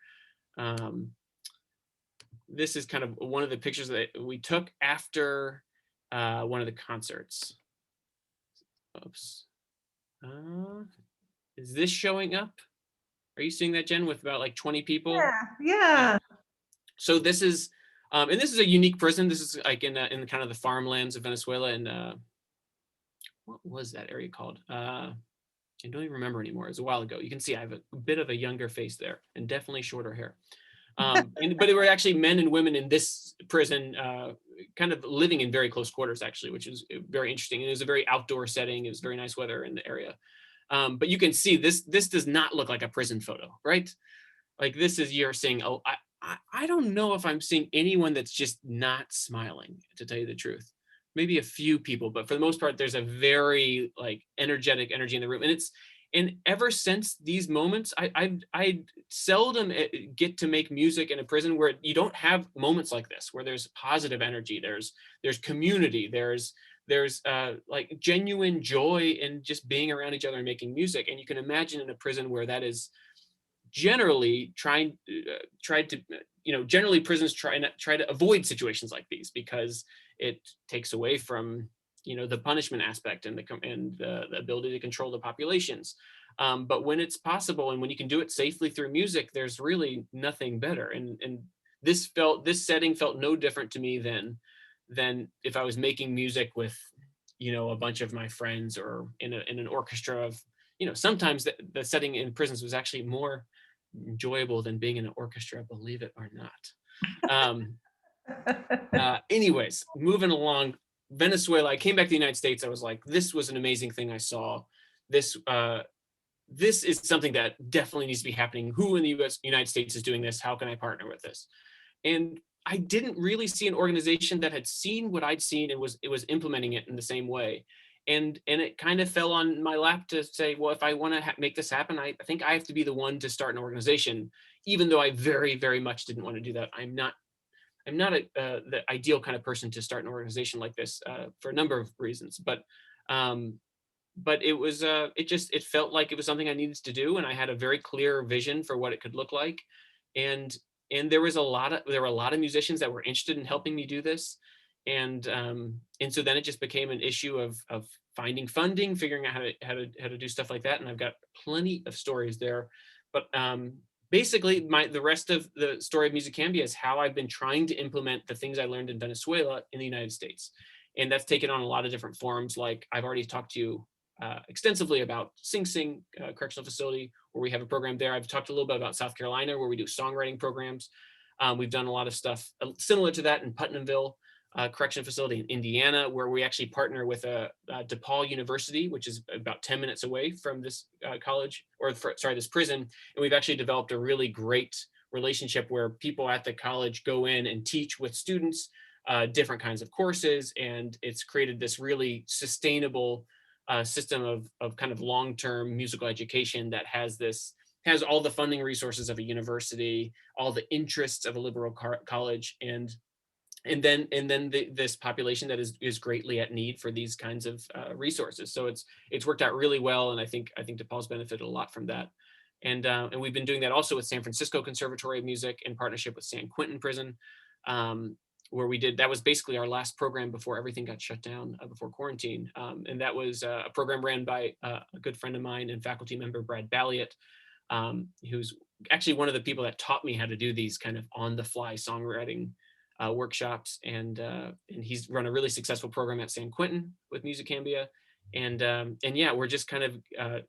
This is kind of one of the pictures that we took after one of the concerts. Oops. Is this showing up? Are you seeing that, Jen, with about like 20 people? Yeah. So this is, and this is a unique prison. This is like in kind of the farmlands of Venezuela, and what was that area called? I don't even remember anymore. It was a while ago. You can see I have a bit of a younger face there, and definitely shorter hair. But it were actually men and women in this prison, kind of living in very close quarters, actually, which is very interesting. And it was a very outdoor setting. It was very nice weather in the area. But you can see this does not look like a prison photo, right? Like this is, you're seeing, oh, I don't know if I'm seeing anyone that's just not smiling, to tell you the truth. Maybe a few people, but for the most part, there's a very like energetic energy in the room. And ever since these moments, I seldom get to make music in a prison where you don't have moments like this, where there's positive energy, there's community, there's like genuine joy in just being around each other and making music. And you can imagine in a prison where that is generally generally prisons try to avoid situations like these, because it takes away from the punishment aspect and the ability to control the populations. But when it's possible, and when you can do it safely through music, there's really nothing better. And this setting felt no different to me than if I was making music with a bunch of my friends, or in an orchestra of sometimes the setting in prisons was actually more enjoyable than being in an orchestra, believe it or not. Anyways, moving along, Venezuela, I came back to the United States. I was like, this was an amazing thing I saw. This is something that definitely needs to be happening. Who in the United States is doing this? How can I partner with this? And I didn't really see an organization that had seen what I'd seen and was implementing it in the same way. And it kind of fell on my lap to say, well, if I want to make this happen, I think I have to be the one to start an organization, even though I very, very much didn't want to do that. I'm not the ideal kind of person to start an organization like this, for a number of reasons. But it was it felt like it was something I needed to do, and I had a very clear vision for what it could look like. And there were a lot of musicians that were interested in helping me do this. And so then it just became an issue of finding funding, figuring out how to do stuff like that. And I've got plenty of stories there. But basically, the rest of the story of Musicambia is how I've been trying to implement the things I learned in Venezuela in the United States. And that's taken on a lot of different forms. Like I've already talked to you extensively about Sing Sing Correctional Facility, where we have a program there. I've talked a little bit about South Carolina, where we do songwriting programs. We've done a lot of stuff similar to that in Putnamville Correction Facility in Indiana, where we actually partner with DePaul University, which is about 10 minutes away from this this prison. And we've actually developed a really great relationship where people at the college go in and teach with students different kinds of courses. And it's created this really sustainable system of kind of long-term musical education that has all the funding resources of a university, all the interests of a liberal college, and this population that is greatly at need for these kinds of resources. So it's worked out really well, and I think DePaul's benefited a lot from that. And we've been doing that also with San Francisco Conservatory of Music in partnership with San Quentin Prison, where that was basically our last program before everything got shut down before quarantine. And that was a program ran by a good friend of mine and faculty member, Brad Balliot, who's actually one of the people that taught me how to do these kind of on-the-fly songwriting workshops. And he's run a really successful program at San Quentin with Musicambia. And yeah, we're just kind of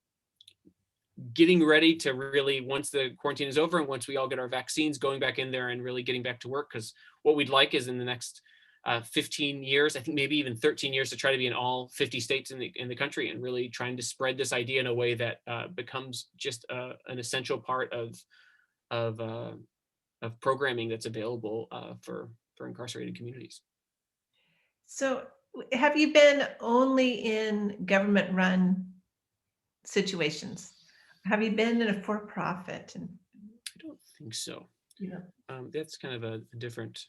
getting ready to really, once the quarantine is over and once we all get our vaccines, going back in there and really getting back to work. Because what we'd like is in the next 15 years, I think maybe even 13 years, to try to be in all 50 states in the country and really trying to spread this idea in a way that becomes just an essential part of programming that's available for incarcerated communities. So have you been only in government-run situations? Have you been in a for-profit? I don't think so. Yeah. That's kind of a different.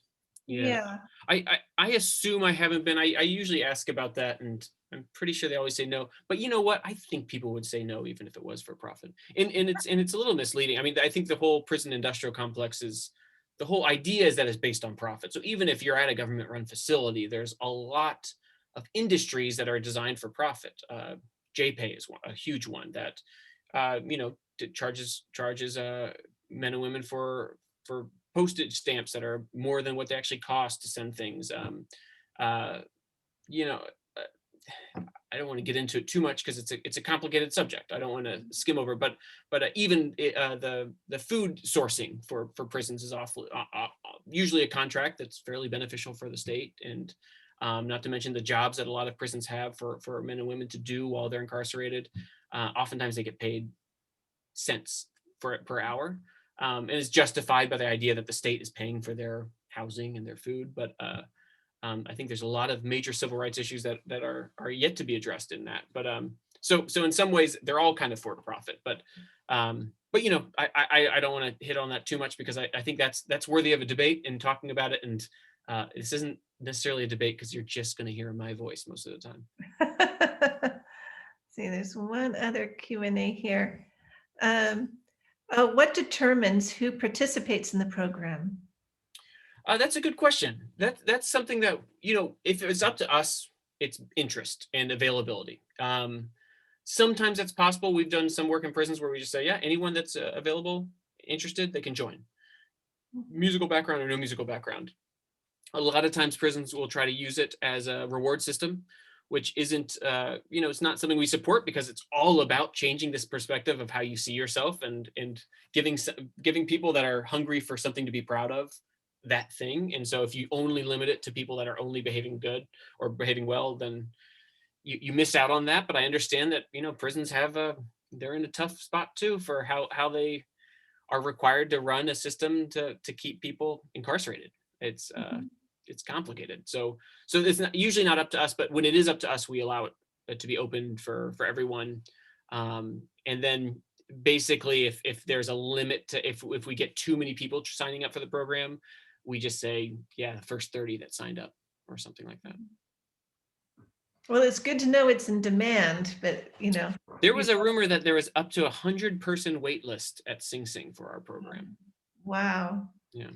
Yeah. I assume I haven't been. I usually ask about that, and I'm pretty sure they always say no. But you know what? I think people would say no even if it was for profit. And it's a little misleading. I mean, I think the whole prison industrial complex the whole idea is that it's based on profit. So even if you're at a government-run facility, there's a lot of industries that are designed for profit. JPay is a huge one that charges men and women for postage stamps that are more than what they actually cost to send things. I don't want to get into it too much because it's a complicated subject. I don't want to skim over, but even the food sourcing for prisons is usually a contract that's fairly beneficial for the state, and not to mention the jobs that a lot of prisons have for men and women to do while they're incarcerated. Oftentimes they get paid cents per hour, and it's justified by the idea that the state is paying for their housing and their food. But I think there's a lot of major civil rights issues that are yet to be addressed in that. But so in some ways they're all kind of for profit. But I don't want to hit on that too much because I think that's worthy of a debate and talking about it. And this isn't necessarily a debate because you're just going to hear my voice most of the time. See, there's one other Q&A here. What determines who participates in the program? That's a good question. That's something that, if it's up to us, it's interest and availability. Sometimes that's possible. We've done some work in prisons where we just say, yeah, anyone that's available, interested, they can join. Musical background or no musical background. A lot of times prisons will try to use it as a reward system, which isn't, it's not something we support because it's all about changing this perspective of how you see yourself and giving people that are hungry for something to be proud of that thing. And so if you only limit it to people that are only behaving good or behaving well, then you miss out on that. But I understand that, prisons they're in a tough spot too for how they are required to run a system to keep people incarcerated. It's complicated. So it's usually not up to us, but when it is up to us, we allow it to be open for everyone. And then basically if there's a limit to, if we get too many people signing up for the program, we just say, yeah, the first 30 that signed up or something like that. Well, it's good to know it's in demand, but there was a rumor that there was up to 100-person wait list at Sing Sing for our program. Wow. Yeah.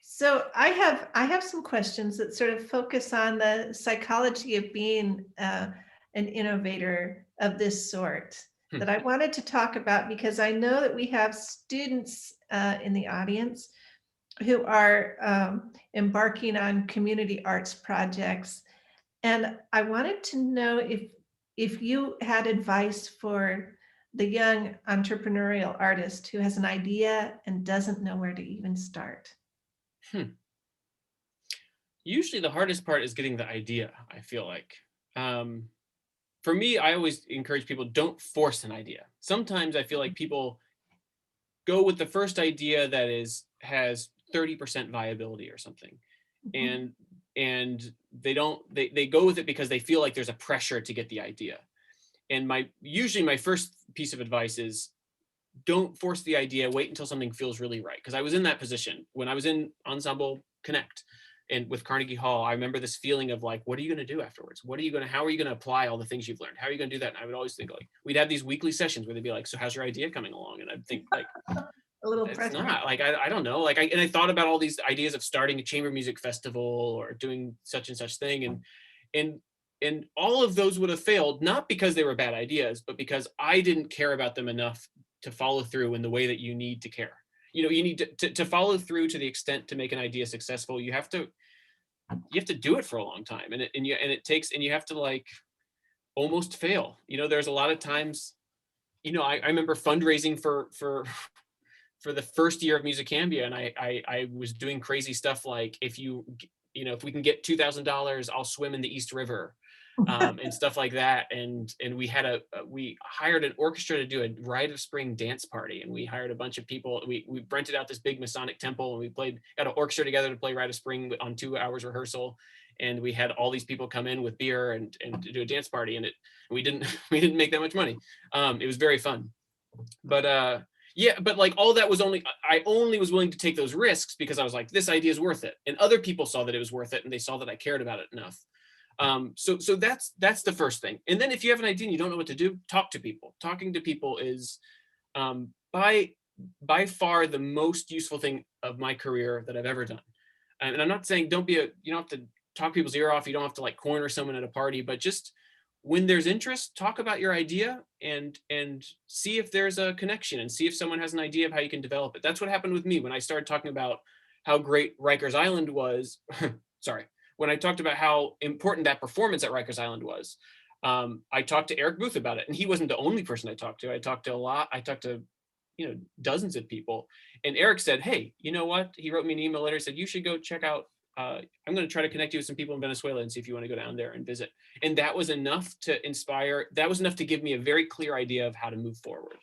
So I have some questions that sort of focus on the psychology of being an innovator of this sort that I wanted to talk about, because I know that we have students in the audience who are embarking on community arts projects. And I wanted to know if you had advice for the young entrepreneurial artist who has an idea and doesn't know where to even start. Usually the hardest part is getting the idea, I feel like. For me, I always encourage people, don't force an idea. Sometimes I feel like people go with the first idea that has 30% viability or something. And they go with it because they feel like there's a pressure to get the idea. And usually my first piece of advice is, don't force the idea, wait until something feels really right. Because I was in that position when I was in Ensemble Connect. and with Carnegie Hall, I remember this feeling of like, what are you going to do afterwards? How are you going to apply all the things you've learned? How are you going to do that? And I would always think like, we'd have these weekly sessions where they'd be like, so how's your idea coming along? And I'd think like, A little it's pressure. not like, I don't know. Like, and I thought about all these ideas of starting a chamber music festival or doing such and such thing. And all of those would have failed, not because they were bad ideas, but because I didn't care about them enough to follow through in the way that you need to care. You need to follow through to the extent to make an idea successful. You have to do it for a long time, and you have to like almost fail. There's a lot of times, I remember fundraising for the first year of Musicambia, and I was doing crazy stuff like, if we can get $2,000, I'll swim in the East River, and stuff like that. And we hired an orchestra to do a Rite of Spring dance party, and we hired a bunch of people. We rented out this big Masonic temple, and we got an orchestra together to play Rite of Spring on 2 hours rehearsal. And we had all these people come in with beer and to do a dance party, and we didn't make that much money. It was very fun, but yeah, but like all that I only was willing to take those risks because I was like, this idea is worth it. And other people saw that it was worth it, and they saw that I cared about it enough. So that's the first thing. And then if you have an idea and you don't know what to do, talk to people. Talking to people is by far the most useful thing of my career that I've ever done. And I'm not saying you don't have to talk people's ear off. You don't have to like corner someone at a party, but just when there's interest, talk about your idea and see if there's a connection, and see if someone has an idea of how you can develop it. That's what happened with me when I started talking about how great Rikers Island was. Sorry. When I talked about how important that performance at Rikers Island was, I talked to Eric Booth about it, and he wasn't the only person I talked to. I talked to dozens of people, and Eric said, hey, you know what? He wrote me an email letter, said, you should go check out, I'm going to try to connect you with some people in Venezuela and see if you want to go down there and visit. And that was enough to inspire. That was enough to give me a very clear idea of how to move forward.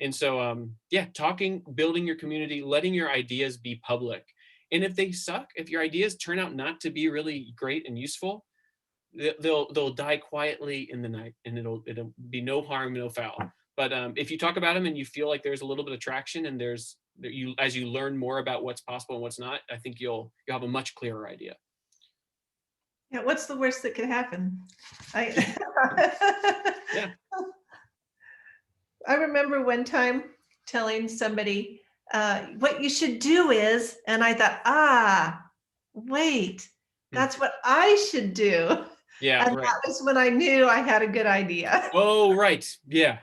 And so, talking, building your community, letting your ideas be public. And if they suck, if your ideas turn out not to be really great and useful, they'll die quietly in the night, and it'll be no harm, no foul. But if you talk about them and you feel like there's a little bit of traction, and as you learn more about what's possible and what's not, I think you'll have a much clearer idea. Yeah, what's the worst that could happen? Yeah. I remember one time telling somebody, what you should do is, and I thought, wait, that's what I should do. Yeah, and right. That was when I knew I had a good idea. Oh, right. Yeah.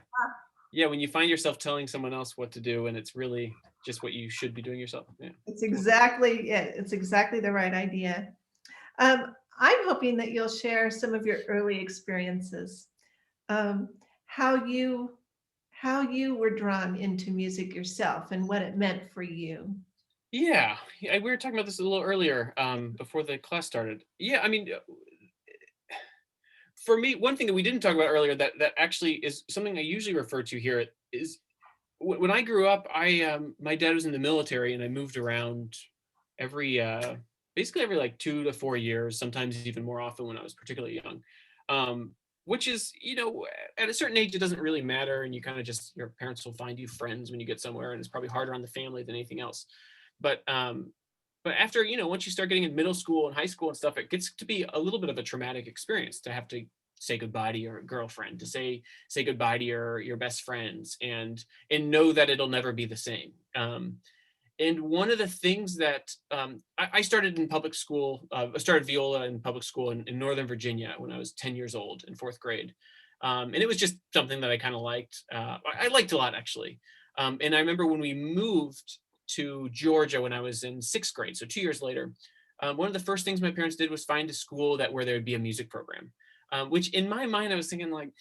Yeah, when you find yourself telling someone else what to do, and it's really just what you should be doing yourself. Yeah. It's exactly the right idea. I'm hoping that you'll share some of your early experiences, how you were drawn into music yourself and what it meant for you. Yeah, we were talking about this a little earlier, before the class started. Yeah, I mean, for me, one thing that we didn't talk about earlier that actually is something I usually refer to here is when I grew up, my dad was in the military, and I moved around basically every like 2 to 4 years, sometimes even more often when I was particularly young. Which is, at a certain age, it doesn't really matter. And you kind of your parents will find you friends when you get somewhere, and it's probably harder on the family than anything else. But after, once you start getting in middle school and high school and stuff, it gets to be a little bit of a traumatic experience to have to say goodbye to your girlfriend, to say goodbye to your best friends, and know that it'll never be the same. And one of the things that I started in public school, I started viola in public school in Northern Virginia when I was 10 years old in 4th grade. And it was just something that I kind of liked. I liked a lot, actually. And I remember when we moved to Georgia when I was in 6th grade, so 2 years later, one of the first things my parents did was find a school where there would be a music program, which in my mind, I was thinking like,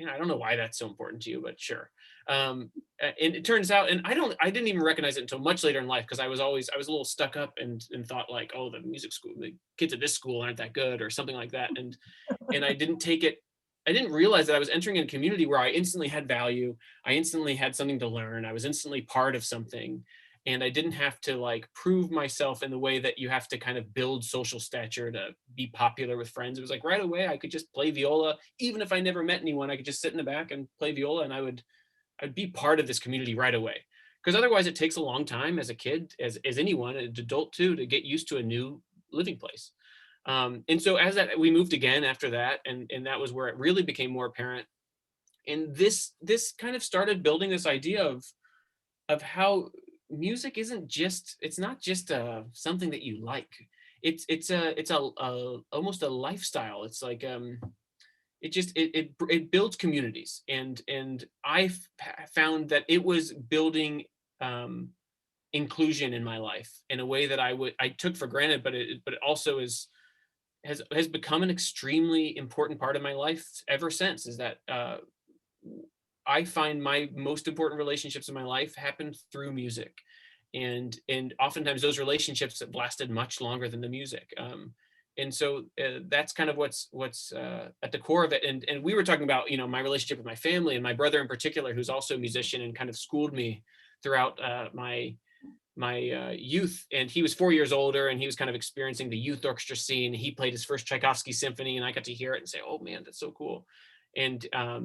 I don't know why that's so important to you, but sure. And it turns out, and I didn't even recognize it until much later in life, because I was a little stuck up and thought like, oh, the music school, the kids at this school aren't that good or something like that. And I didn't realize that I was entering a community where I instantly had value. I instantly had something to learn. I was instantly part of something. And I didn't have to like prove myself in the way that you have to kind of build social stature to be popular with friends. It was like right away, I could just play viola. Even if I never met anyone, I could just sit in the back and play viola, and I'd be part of this community right away. Because otherwise it takes a long time as a kid, as anyone, an adult too, to get used to a new living place. And so as that, we moved again after that, and that was where it really became more apparent. And this kind of started building this idea of how music isn't just, it's not just something that you like. It's almost a lifestyle. It's like it builds communities, and I found that it was building inclusion in my life in a way that I took for granted, but it also has become an extremely important part of my life ever since. Is that I find my most important relationships in my life happen through music, and oftentimes those relationships have lasted much longer than the music. And so that's kind of what's at the core of it. And we were talking about, my relationship with my family, and my brother in particular, who's also a musician and kind of schooled me throughout my youth. And he was 4 years older, and he was kind of experiencing the youth orchestra scene. He played his first Tchaikovsky symphony, and I got to hear it and say, oh man, that's so cool. And I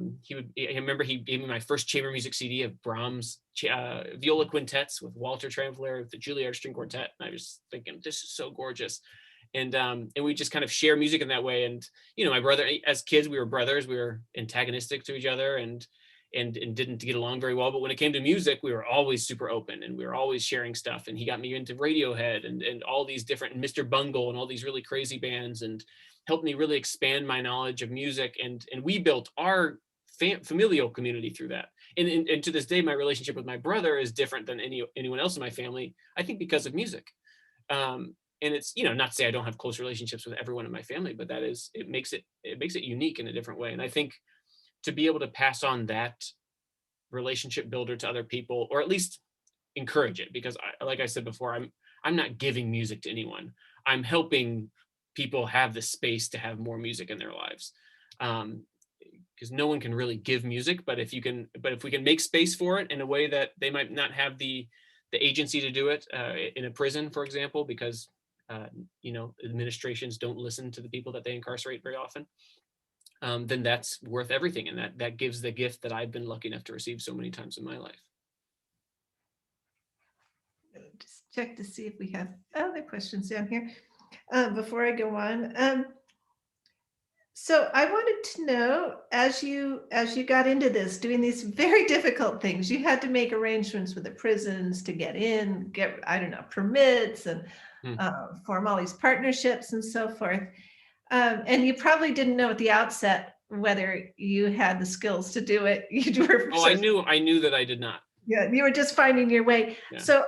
remember he gave me my first chamber music CD of Brahms viola quintets with Walter Trampler, the Juilliard String Quartet. And I was thinking, this is so gorgeous. And we just kind of share music in that way. And, my brother, as kids, we were brothers, we were antagonistic to each other and didn't get along very well. But when it came to music, we were always super open, and we were always sharing stuff. And he got me into Radiohead and all these different, Mr. Bungle and all these really crazy bands, and helped me really expand my knowledge of music. And we built our familial community through that. And to this day, my relationship with my brother is different than anyone else in my family, I think, because of music. And it's, not to say I don't have close relationships with everyone in my family, but it makes it unique in a different way. And I think to be able to pass on that relationship builder to other people, or at least encourage it, because like I said before, I'm not giving music to anyone. I'm helping people have the space to have more music in their lives. Because no one can really give music, but if we can make space for it in a way that they might not have the agency to do it, in a prison, for example, because administrations don't listen to the people that they incarcerate very often, then that's worth everything. And that gives the gift that I've been lucky enough to receive so many times in my life. Just check to see if we have other questions down here before I go on. So I wanted to know, as you got into this, doing these very difficult things, you had to make arrangements with the prisons to get in, get, permits, and form all these partnerships and so forth. And you probably didn't know at the outset whether you had the skills to do it. You were I knew that I did not. Yeah, you were just finding your way. Yeah. So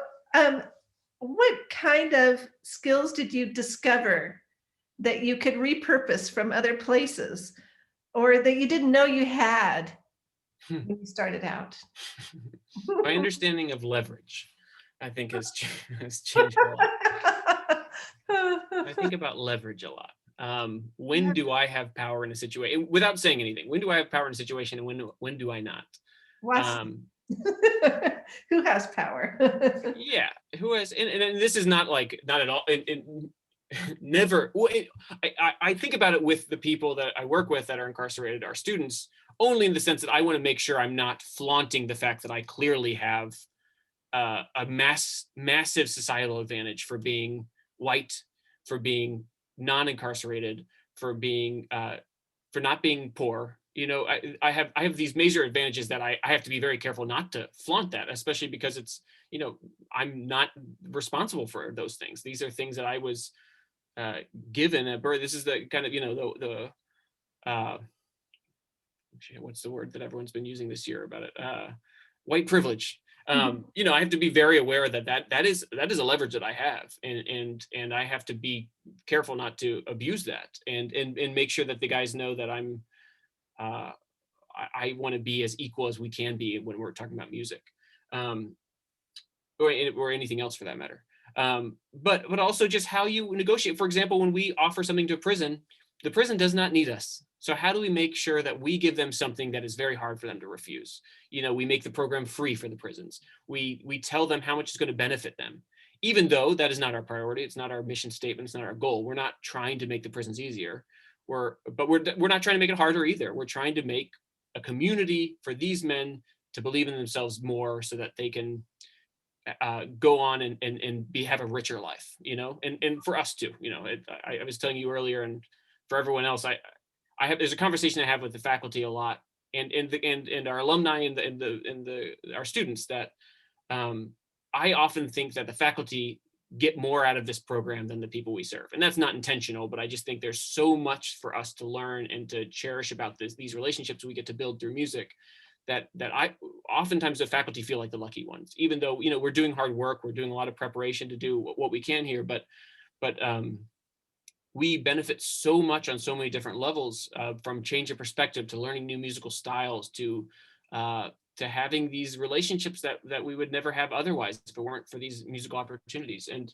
what kind of skills did you discover that you could repurpose from other places, or that you didn't know you had when you started out? My understanding of leverage, I think, has changed a lot. I think about leverage a lot. When do I have power in a situation? Without saying anything, when do I have power in a situation, and when do I not? Who has power? Yeah, who has? And this is not at all. Never. I think about it with the people that I work with that are incarcerated, our students, only in the sense that I want to make sure I'm not flaunting the fact that I clearly have a massive societal advantage for being white, for being non-incarcerated, for not being poor. I have these major advantages that I have to be very careful not to flaunt that, especially because it's, I'm not responsible for those things. These are things that I was given at birth. This is the kind of, what's the word that everyone's been using this year about it? White privilege. I have to be very aware that is a leverage that I have, and I have to be careful not to abuse that, and make sure that the guys know that I want to be as equal as we can be when we're talking about music, or anything else for that matter. But also just how you negotiate. For example, when we offer something to a prison, the prison does not need us. So how do we make sure that we give them something that is very hard for them to refuse? We make the program free for the prisons. We tell them how much it's going to benefit them, even though that is not our priority. It's not our mission statement. It's not our goal. We're not trying to make the prisons easier. We're not trying to make it harder either. We're trying to make a community for these men to believe in themselves more, so that they can go on and have a richer life, and for us too. I was telling you earlier, and for everyone else, there's a conversation I have with the faculty a lot, and our alumni and our students, that I often think that the faculty get more out of this program than the people we serve. And that's not intentional, but I just think there's so much for us to learn and to cherish about these relationships we get to build through music, that I oftentimes the faculty feel like the lucky ones, even though, we're doing hard work, we're doing a lot of preparation to do what we can here, but we benefit so much on so many different levels, from change of perspective to learning new musical styles to having these relationships that we would never have otherwise if it weren't for these musical opportunities. And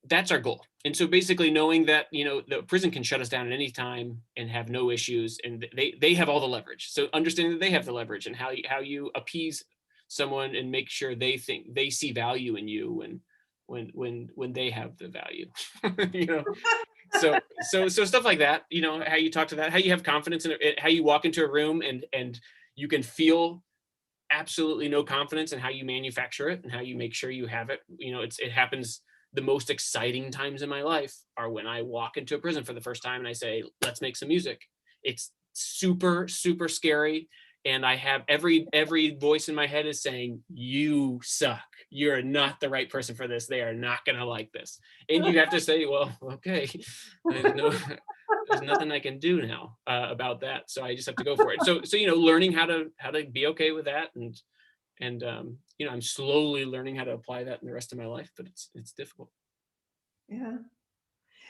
that's our goal. And so basically knowing that, the prison can shut us down at any time and have no issues, and they have all the leverage. So understanding that they have the leverage, and how you appease someone and make sure they think they see value in you, and when they have the value, so stuff like that, how you talk to that, how you have confidence in it, how you walk into a room and you can feel absolutely no confidence, in how you manufacture it and how you make sure you have it. It happens. The most exciting times in my life are when I walk into a prison for the first time and I say, let's make some music. It's super, super scary. And I have every voice in my head is saying, you suck. You're not the right person for this. They are not going to like this. And you have to say, well, okay, there's nothing I can do now about that. So I just have to go for it. So learning how to be okay with that. And I'm slowly learning how to apply that in the rest of my life, but it's difficult. Yeah.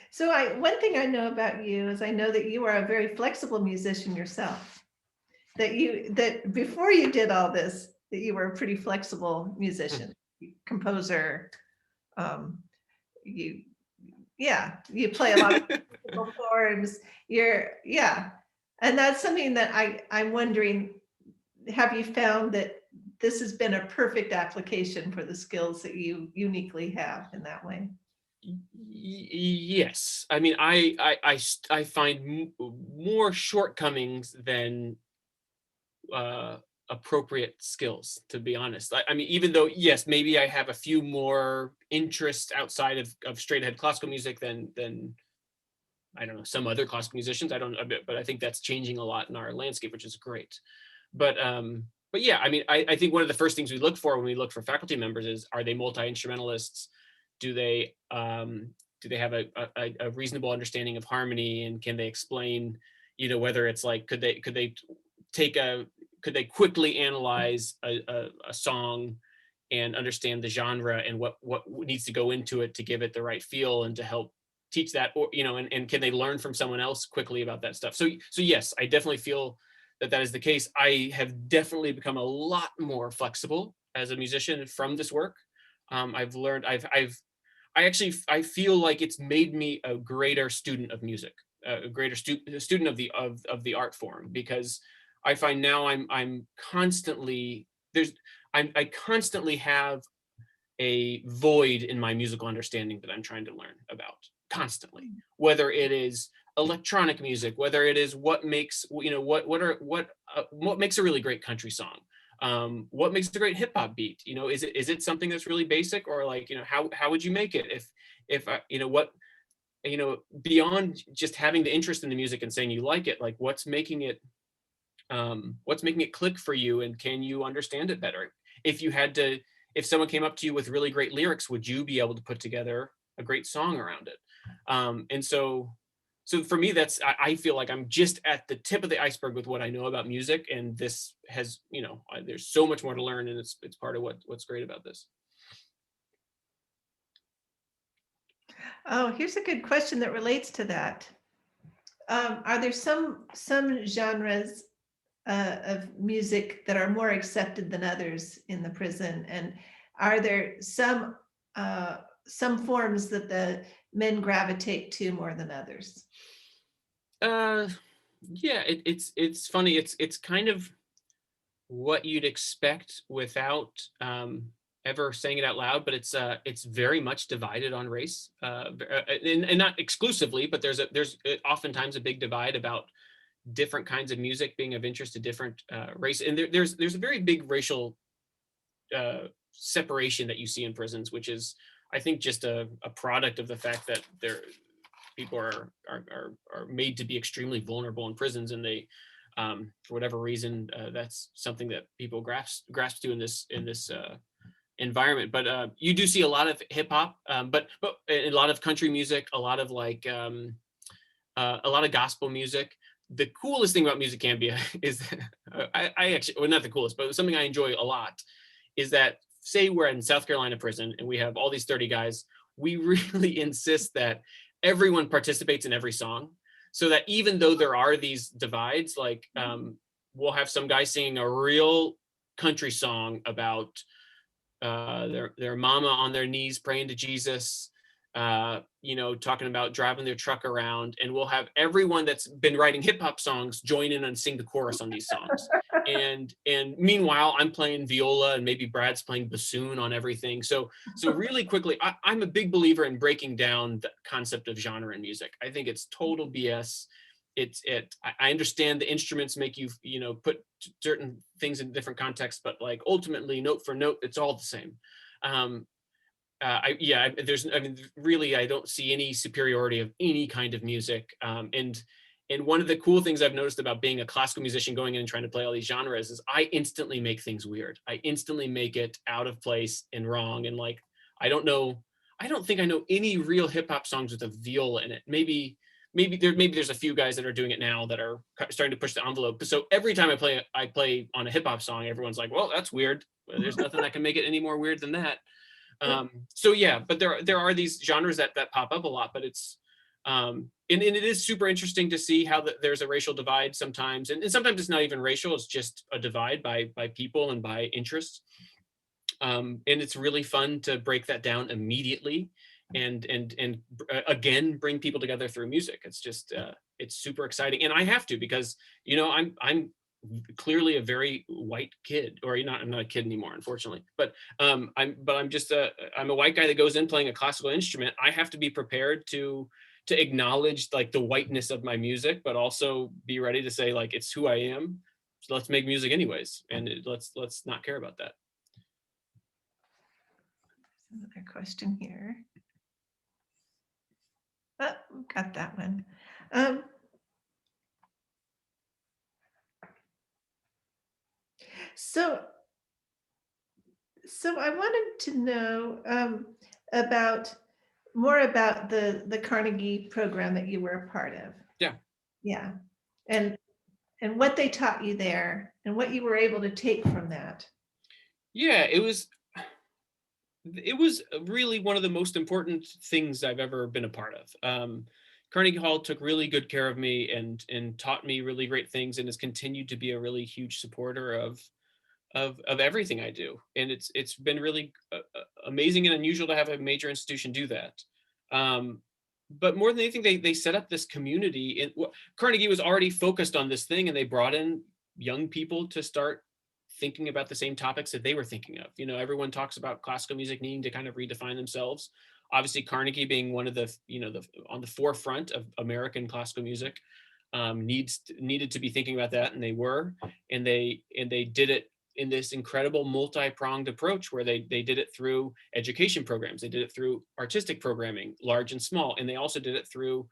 So one thing I know about you is I know that you are a very flexible musician yourself. That before you did all this, that you were a pretty flexible musician, composer. You play a lot of forms. And that's something that I'm wondering, have you found that this has been a perfect application for the skills that you uniquely have in that way? Yes. I mean, I find more shortcomings than appropriate skills, to be honest. I mean, even though, yes, maybe I have a few more interests outside of straight ahead classical music than I don't know, some other classical musicians. But I think that's changing a lot in our landscape, which is great. But yeah, I mean, I think one of the first things we look for when we look for faculty members is, are they multi-instrumentalists? Do they have a reasonable understanding of harmony, and can they explain, whether it's like, could they quickly analyze a song and understand the genre and what needs to go into it to give it the right feel and to help teach that, or and can they learn from someone else quickly about that stuff? So yes, I definitely feel that is the case. I have definitely become a lot more flexible as a musician from this work. I've learned, I feel like it's made me a greater student of music, a greater student of the art form, because I find now I'm constantly I constantly have a void in my musical understanding that I'm trying to learn about constantly, whether it is electronic music, whether it is what makes what makes a really great country song, what makes a great hip hop beat, is it something that's really basic, or like, how would you make it if beyond just having the interest in the music and saying you like it, like what's making it click for you, and can you understand it better? If someone came up to you with really great lyrics, would you be able to put together a great song around it? And so for me, I feel like I'm just at the tip of the iceberg with what I know about music, and this has, there's so much more to learn, and it's part of what's great about this. Oh, here's a good question that relates to that. Are there some genres of music that are more accepted than others in the prison, and are there some forms that the men gravitate to more than others? Yeah, it's funny. It's kind of what you'd expect without ever saying it out loud, but it's very much divided on race, and not exclusively, but there's oftentimes a big divide about different kinds of music being of interest to different race, and there's a very big racial separation that you see in prisons, which is, I think, just a product of the fact that people are made to be extremely vulnerable in prisons, and they, for whatever reason, that's something that people grasp to in this environment. But you do see a lot of hip hop, but a lot of country music, a lot of a lot of gospel music. The coolest thing about Musicambia is that I actually, well, not the coolest, but something I enjoy a lot is that, say we're in South Carolina prison and we have all these 30 guys, we really insist that everyone participates in every song, so that even though there are these divides, like we'll have some guy singing a real country song about their mama on their knees praying to Jesus, talking about driving their truck around, and we'll have everyone that's been writing hip hop songs join in and sing the chorus on these songs. And meanwhile, I'm playing viola, and maybe Brad's playing bassoon on everything. So really quickly, I'm a big believer in breaking down the concept of genre in music. I think it's total BS. I understand the instruments make you, put certain things in different contexts, but like ultimately, note for note, it's all the same. Really, I don't see any superiority of any kind of music. And one of the cool things I've noticed about being a classical musician going in and trying to play all these genres is I instantly make things weird. I instantly make it out of place and wrong. And like, I don't think I know any real hip hop songs with a viola in it. Maybe there's a few guys that are doing it now that are starting to push the envelope. So every time I play on a hip hop song, everyone's like, well, that's weird. There's nothing that can make it any more weird than that. So yeah, but there are these genres that pop up a lot, but it's, and it is super interesting to see how there's a racial divide sometimes. And sometimes it's not even racial, it's just a divide by people and by interests. And it's really fun to break that down immediately and again, bring people together through music. It's just, it's super exciting. And I have to, because, I'm clearly a very white kid, or I'm not a kid anymore, unfortunately, but I'm a white guy that goes in playing a classical instrument. I have to be prepared to acknowledge like the whiteness of my music, but also be ready to say like, it's who I am. So let's make music anyways. And let's not care about that. Another question here. Oh, got that one. So I wanted to know more about the Carnegie program that you were a part of. Yeah. Yeah. And what they taught you there and what you were able to take from that. Yeah, it was really one of the most important things I've ever been a part of. Carnegie Hall took really good care of me and taught me really great things, and has continued to be a really huge supporter of everything I do. And it's been really amazing and unusual to have a major institution do that. But more than anything, they set up this community. And Carnegie was already focused on this thing, and they brought in young people to start thinking about the same topics that they were thinking of. Everyone talks about classical music needing to kind of redefine themselves. Obviously, Carnegie being one of the on the forefront of American classical music, needed to be thinking about that, and they were, and they did it in this incredible multi-pronged approach where they did it through education programs, they did it through artistic programming, large and small, and they also did it through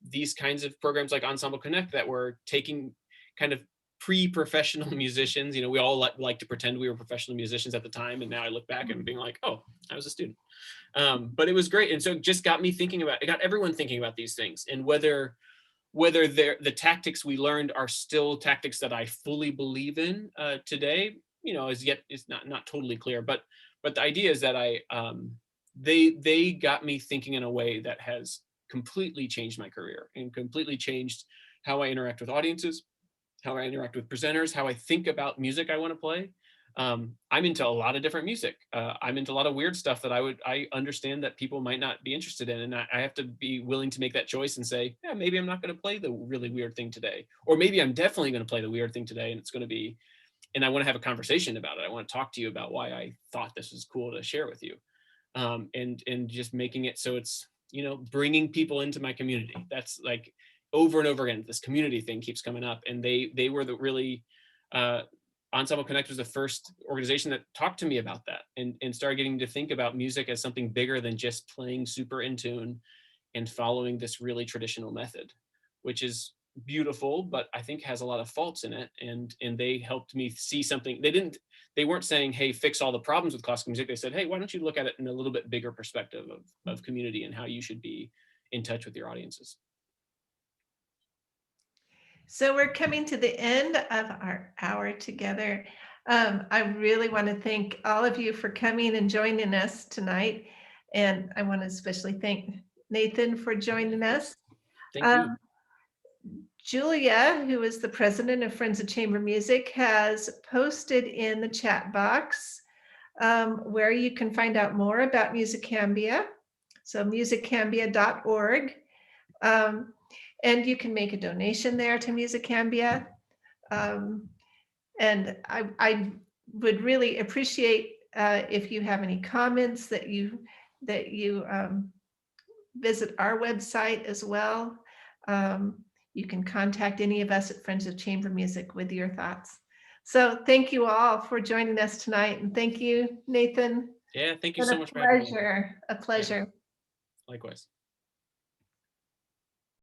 these kinds of programs like Ensemble Connect that were taking kind of pre-professional musicians. We all like to pretend we were professional musicians at the time, and now I look back and being like, oh, I was a student. But it was great, and so it just got everyone thinking about these things, and whether the tactics we learned are still tactics that I fully believe in today, as yet is not totally clear. But the idea is that they got me thinking in a way that has completely changed my career and completely changed how I interact with audiences, how I interact with presenters, how I think about music I want to play. I'm into a lot of different music. I'm into a lot of weird stuff that I understand that people might not be interested in. And I have to be willing to make that choice and say, yeah, maybe I'm not going to play the really weird thing today. Or maybe I'm definitely going to play the weird thing today. And it's going to be, and I want to have a conversation about it. I want to talk to you about why I thought this was cool to share with you. And just making it so it's, bringing people into my community. That's like over and over again, this community thing keeps coming up. And they were the really, Ensemble Connect was the first organization that talked to me about that and started getting to think about music as something bigger than just playing super in tune and following this really traditional method, which is beautiful, but I think has a lot of faults in it. And they helped me see something. They weren't saying, hey, fix all the problems with classical music. They said, hey, why don't you look at it in a little bit bigger perspective of community and how you should be in touch with your audiences. So we're coming to the end of our hour together. I really want to thank all of you for coming and joining us tonight. And I want to especially thank Nathan for joining us. Thank you. Julia, who is the president of Friends of Chamber Music, has posted in the chat box where you can find out more about Musicambia. So musicambia.org. And you can make a donation there to Musicambia. And I would really appreciate if you have any comments that you visit our website as well. You can contact any of us at Friends of Chamber Music with your thoughts. So thank you all for joining us tonight. And thank you, Nathan. Yeah, thank you so much for having me. A pleasure. Yeah, likewise.